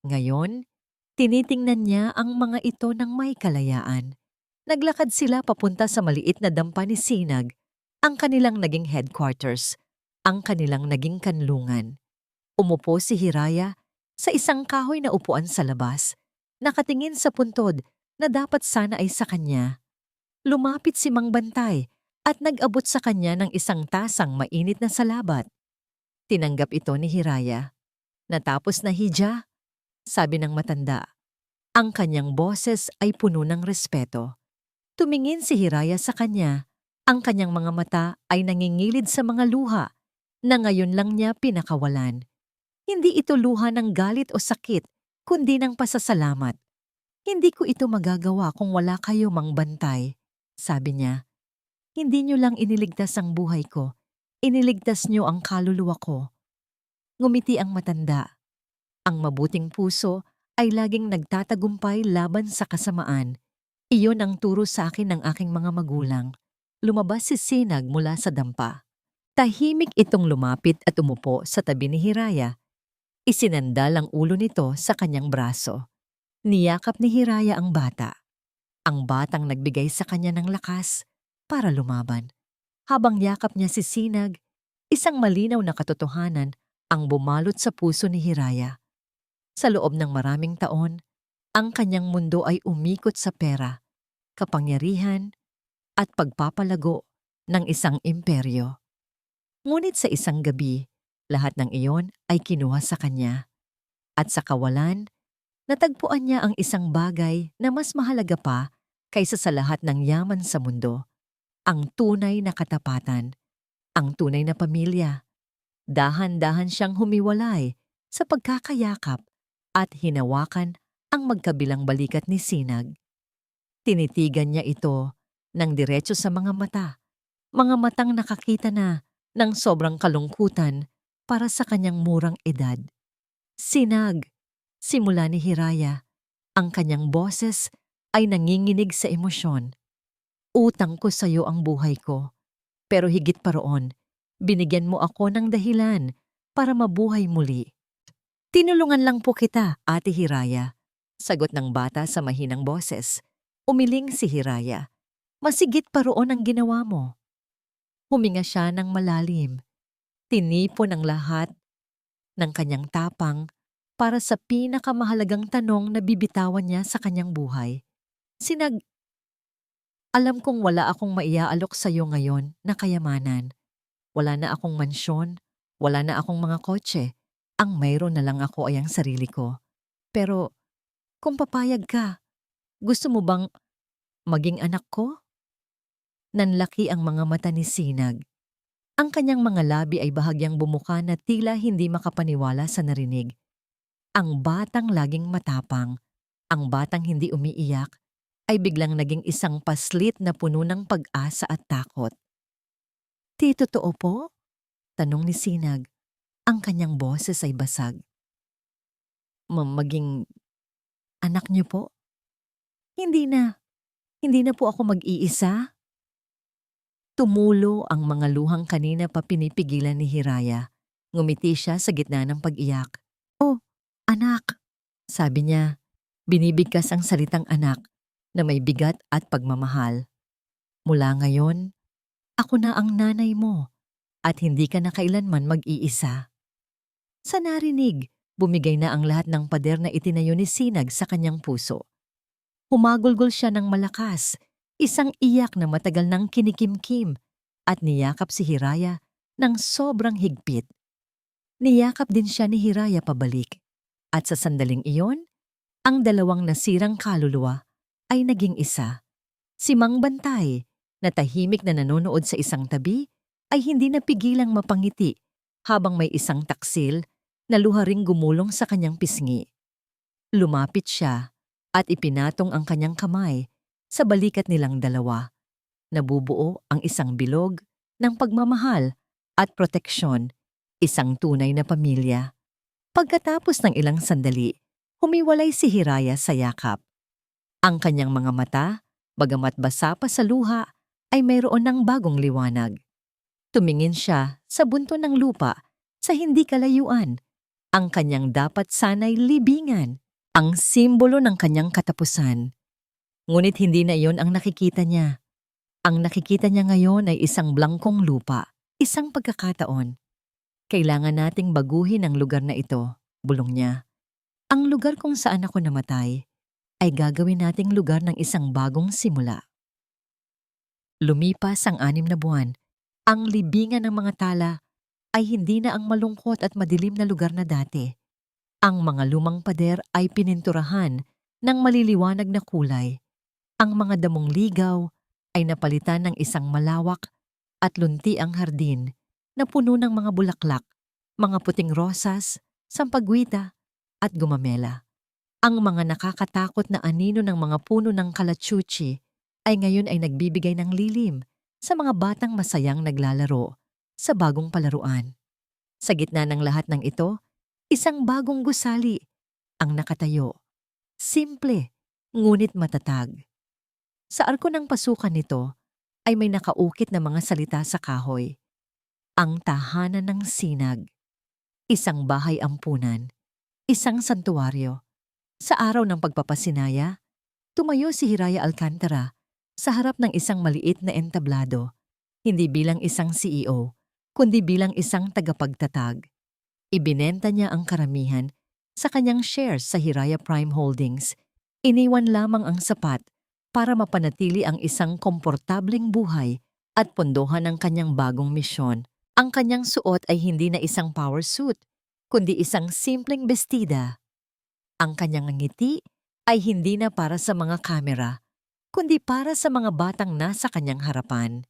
Speaker 1: Ngayon, tinitingnan niya ang mga ito ng may kalayaan. Naglakad sila papunta sa maliit na dampa ni Sinag, ang kanilang naging headquarters, ang kanilang naging kanlungan. Umupo si Hiraya sa isang kahoy na upuan sa labas, nakatingin sa puntod na dapat sana ay sa kanya. Lumapit si Mang Bantay at nag-abot sa kanya ng isang tasang mainit na salabat. Tinanggap ito ni Hiraya. Natapos na, Hija, sabi ng matanda. Ang kanyang boses ay puno ng respeto. Tumingin si Hiraya sa kanya. Ang kanyang mga mata ay nangingilid sa mga luha na ngayon lang niya pinakawalan. Hindi ito luha ng galit o sakit, kundi ng pasasalamat. Hindi ko ito magagawa kung wala kayo, Mang Bantay, sabi niya. Hindi niyo lang iniligtas ang buhay ko, iniligtas niyo ang kaluluwa ko. Ngumiti ang matanda. Ang mabuting puso ay laging nagtatagumpay laban sa kasamaan. Iyon ang turo sa akin ng aking mga magulang. Lumabas si Sinag mula sa dampa. Tahimik itong lumapit at umupo sa tabi ni Hiraya. Isinandal ang ulo nito sa kanyang braso. Niyakap ni Hiraya ang bata. Ang batang nagbigay sa kanya ng lakas para lumaban. Habang yakap niya si Sinag, isang malinaw na katotohanan ang bumalot sa puso ni Hiraya. Sa loob ng maraming taon, ang kanyang mundo ay umikot sa pera, kapangyarihan, at pagpapalago ng isang imperyo. Ngunit sa isang gabi, lahat ng iyon ay kinuha sa kanya. At sa kawalan, natagpuan niya ang isang bagay na mas mahalaga pa kaysa sa lahat ng yaman sa mundo. Ang tunay na katapatan, ang tunay na pamilya. Dahan-dahan siyang humiwalay sa pagkakayakap at hinawakan ang magkabilang balikat ni Sinag. Tinitigan niya ito ng diretso sa mga matang nakakita na ng sobrang kalungkutan para sa kanyang murang edad. Sinag, simula ni Hiraya, ang kanyang boses ay nanginginig sa emosyon. Utang ko sa iyo ang buhay ko, pero higit pa roon, binigyan mo ako ng dahilan para mabuhay muli. Tinulungan lang po kita, Ate Hiraya, sagot ng bata sa mahinang boses. Umiling si Hiraya. Masigit pa roon ang ginawa mo. Huminga siya ng malalim. Tinipon ang lahat ng kanyang tapang para sa pinakamahalagang tanong na bibitawan niya sa kanyang buhay. Sinag, alam kong wala akong maiaalok sa iyo ngayon na kayamanan. Wala na akong mansyon, wala na akong mga kotse. Ang mayroon na lang ako ay ang sarili ko. Pero kung papayag ka, gusto mo bang maging anak ko? Nanlaki ang mga mata ni Sinag. Ang kanyang mga labi ay bahagyang bumuka na tila hindi makapaniwala sa narinig. Ang batang laging matapang, ang batang hindi umiiyak, ay biglang naging isang paslit na puno ng pag-asa at takot. Di totoo po? Tanong ni Sinag. Ang kanyang boses ay basag. Maging anak niyo po? Hindi na. Hindi na po ako mag-iisa. Tumulo ang mga luhang kanina pa pinipigilan ni Hiraya. Ngumiti siya sa gitna ng pag-iyak. Oh, anak, sabi niya. Binibigkas ang salitang anak na may bigat at pagmamahal. Mula ngayon, ako na ang nanay mo at hindi ka na kailanman mag-iisa. Sa narinig, bumigay na ang lahat ng pader na itinayo ni Sinag sa kanyang puso. Humagulgol siya ng malakas, isang iyak na matagal nang kinikimkim, at niyakap si Hiraya ng sobrang higpit. Niyakap din siya ni Hiraya pabalik. At sa sandaling iyon, ang dalawang nasirang kaluluwa ay naging isa. Si Mang Bantay, na tahimik na nanonood sa isang tabi, ay hindi napigilang mapangiti habang may isang taksil na luha ring gumulong sa kanyang pisngi. Lumapit siya at ipinatong ang kanyang kamay sa balikat nilang dalawa. Nabubuo ang isang bilog ng pagmamahal at proteksyon, isang tunay na pamilya. Pagkatapos ng ilang sandali, humiwalay si Hiraya sa yakap. Ang kanyang mga mata, bagamat basa pa sa luha, ay mayroon ng bagong liwanag. Tumingin siya sa bunto ng lupa sa hindi kalayuan. Ang kanyang dapat sana'y libingan, ang simbolo ng kanyang katapusan. Ngunit hindi na iyon ang nakikita niya. Ang nakikita niya ngayon ay isang blangkong lupa, isang pagkakataon. Kailangan nating baguhin ang lugar na ito, bulong niya. Ang lugar kung saan ako namatay ay gagawin nating lugar ng isang bagong simula. Lumipas ang 6 na buwan. Ang libingan ng mga tala ay hindi na ang malungkot at madilim na lugar na dati. Ang mga lumang pader ay pininturahan ng maliliwanag na kulay. Ang mga damong ligaw ay napalitan ng isang malawak at luntiang hardin na puno ng mga bulaklak, mga puting rosas, sampagwita at gumamela. Ang mga nakakatakot na anino ng mga puno ng kalachuchi ay ngayon ay nagbibigay ng lilim sa mga batang masayang naglalaro sa bagong palaruan. Sa gitna ng lahat ng ito, isang bagong gusali ang nakatayo. Simple, ngunit matatag. Sa arko ng pasukan nito ay may nakaukit na mga salita sa kahoy. Ang tahanan ng sinag. Isang bahay ampunan. Isang santuwaryo. Sa araw ng pagpapasinaya, tumayo si Hiraya Alcantara sa harap ng isang maliit na entablado, hindi bilang isang CEO, kundi bilang isang tagapagtatag. Ibinenta niya ang karamihan sa kanyang shares sa Hiraya Prime Holdings. Iniwan lamang ang sapat para mapanatili ang isang komportableng buhay at pondohan ang kanyang bagong misyon. Ang kanyang suot ay hindi na isang power suit, kundi isang simpleng bestida. Ang kanyang ngiti ay hindi na para sa mga kamera, kundi para sa mga batang nasa kanyang harapan.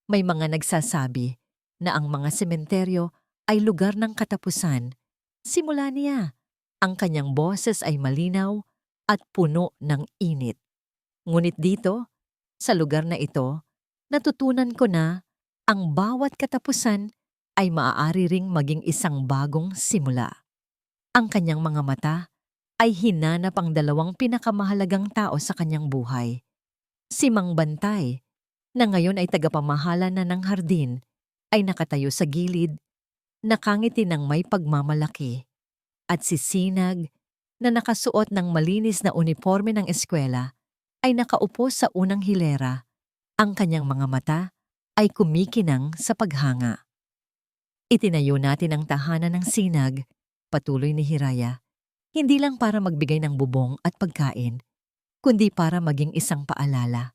Speaker 1: May mga nagsasabi na ang mga sementeryo ay lugar ng katapusan. Simula niya, ang kanyang boses ay malinaw at puno ng init. Ngunit dito, sa lugar na ito, natutunan ko na ang bawat katapusan ay maaari ring maging isang bagong simula. Ang kanyang mga mata ay hinanap ang dalawang pinakamahalagang tao sa kanyang buhay. Si Mang Bantay, na ngayon ay tagapamahala na ng hardin, ay nakatayo sa gilid, nakangiti ng may pagmamalaki. At si Sinag, na nakasuot ng malinis na uniforme ng eskwela, ay nakaupo sa unang hilera. Ang kanyang mga mata ay kumikinang sa paghanga. Itinayo natin ang tahanan ng Sinag, patuloy ni Hiraya, hindi lang para magbigay ng bubong at pagkain, kundi para maging isang paalala.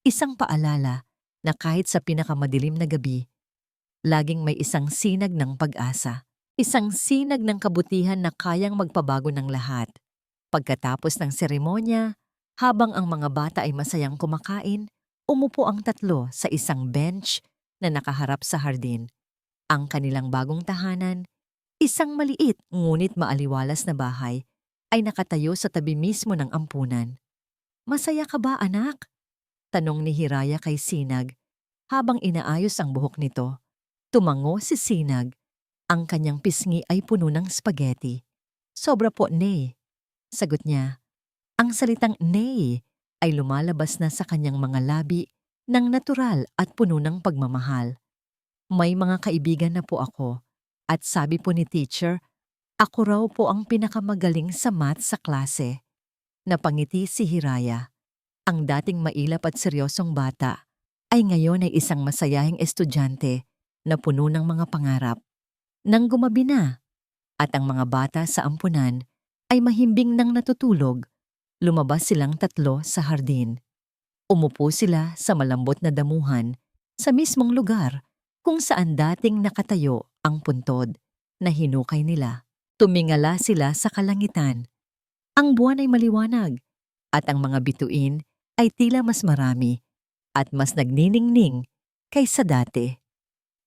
Speaker 1: Isang paalala na kahit sa pinakamadilim na gabi, laging may isang sinag ng pag-asa. Isang sinag ng kabutihan na kayang magpabago ng lahat. Pagkatapos ng seremonya, habang ang mga bata ay masayang kumakain, umupo ang tatlo sa isang bench na nakaharap sa hardin. Ang kanilang bagong tahanan, isang maliit ngunit maaliwalas na bahay, ay nakatayo sa tabi mismo ng ampunan. "Masaya ka ba, anak?" tanong ni Hiraya kay Sinag habang inaayos ang buhok nito. Tumango si Sinag. Ang kanyang pisngi ay puno ng spaghetti. "Sobra po, Nay," sagot niya. Ang salitang Nay ay lumalabas na sa kanyang mga labi ng natural at puno ng pagmamahal. "May mga kaibigan na po ako. At sabi po ni teacher, ako raw po ang pinakamagaling sa math sa klase." Napangiti si Hiraya. Ang dating mailap at seryosong bata ay ngayon ay isang masayahing estudyante na puno ng mga pangarap. Nang gumabi na at ang mga bata sa ampunan ay mahimbing nang natutulog, lumabas silang tatlo sa hardin. Umupo sila sa malambot na damuhan sa mismong lugar kung saan dating nakatayo ang puntod. na hinukay nila. Tumingala sila sa kalangitan. Ang buwan ay maliwanag at ang mga bituin ay tila mas marami at mas nagniningning kaysa dati.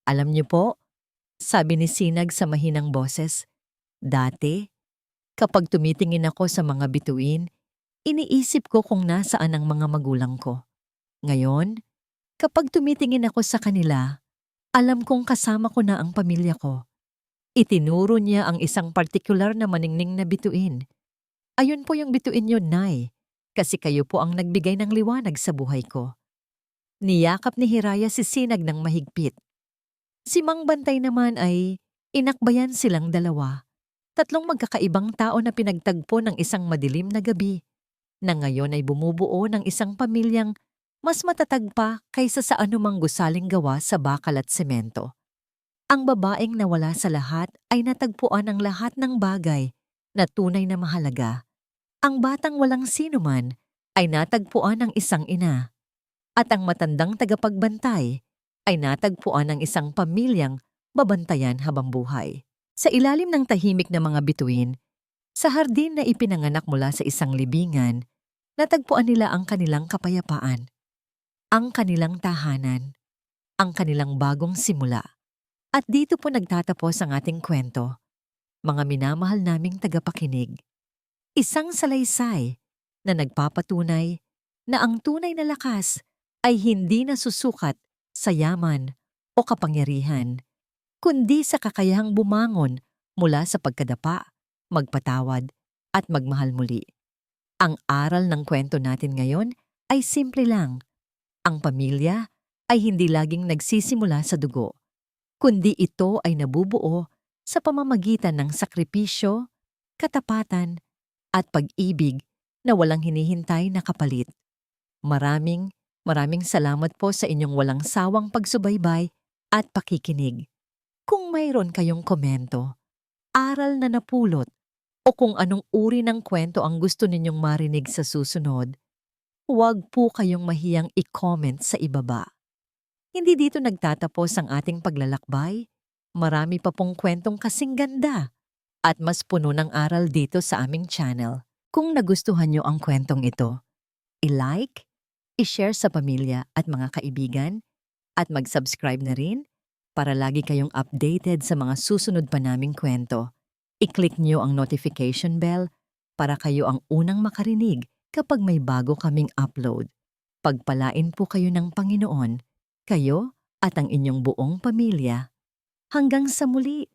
Speaker 1: Alam niyo po, sabi ni Sinag sa mahinang boses, dati, kapag tumitingin ako sa mga bituin, iniisip ko kung nasaan ang mga magulang ko. Ngayon, kapag tumitingin ako sa kanila, alam kong kasama ko na ang pamilya ko. Itinuro niya ang isang partikular na maningning na bituin. Ayun po yung bituin yun, Nay, kasi kayo po ang nagbigay ng liwanag sa buhay ko. Niyakap ni Hiraya si Sinag ng mahigpit. Si Mang Bantay naman ay inakbayan silang dalawa. Tatlong magkakaibang tao na pinagtagpo ng isang madilim na gabi, na ngayon ay bumubuo ng isang pamilyang mas matatag pa kaysa sa anumang gusaling gawa sa bakal at semento. Ang babaeng nawala sa lahat ay natagpuan ang lahat ng bagay na tunay na mahalaga. Ang batang walang sinuman ay natagpuan ng isang ina. At ang matandang tagapagbantay ay natagpuan ng isang pamilyang babantayan habang buhay. Sa ilalim ng tahimik na mga bituin, sa hardin na ipinanganak mula sa isang libingan, natagpuan nila ang kanilang kapayapaan, ang kanilang tahanan, ang kanilang bagong simula. At dito po nagtatapos ang ating kwento, mga minamahal naming tagapakinig. Isang salaysay na nagpapatunay na ang tunay na lakas ay hindi nasusukat sa yaman o kapangyarihan, kundi sa kakayahang bumangon mula sa pagkadapa, magpatawad, at magmahal muli. Ang aral ng kwento natin ngayon ay simple lang. Ang pamilya ay hindi laging nagsisimula sa dugo, kundi ito ay nabubuo sa pamamagitan ng sakripisyo, katapatan, at pag-ibig na walang hinihintay na kapalit. Maraming salamat po sa inyong walang sawang pagsubaybay at pakikinig. Kung mayroon kayong komento, aral na napulot, o kung anong uri ng kwento ang gusto ninyong marinig sa susunod, huwag po kayong mahiyang i-comment sa ibaba. Hindi dito nagtatapos ang ating paglalakbay. Marami pa pong kwentong kasing ganda at mas puno ng aral dito sa aming channel. Kung nagustuhan nyo ang kwentong ito, i-like, i-share sa pamilya at mga kaibigan, at mag-subscribe na rin para lagi kayong updated sa mga susunod pa naming kwento. I-click nyo ang notification bell para kayo ang unang makarinig kapag may bago kaming upload. Pagpalain po kayo ng Panginoon, kayo at ang inyong buong pamilya. Hanggang sa muli!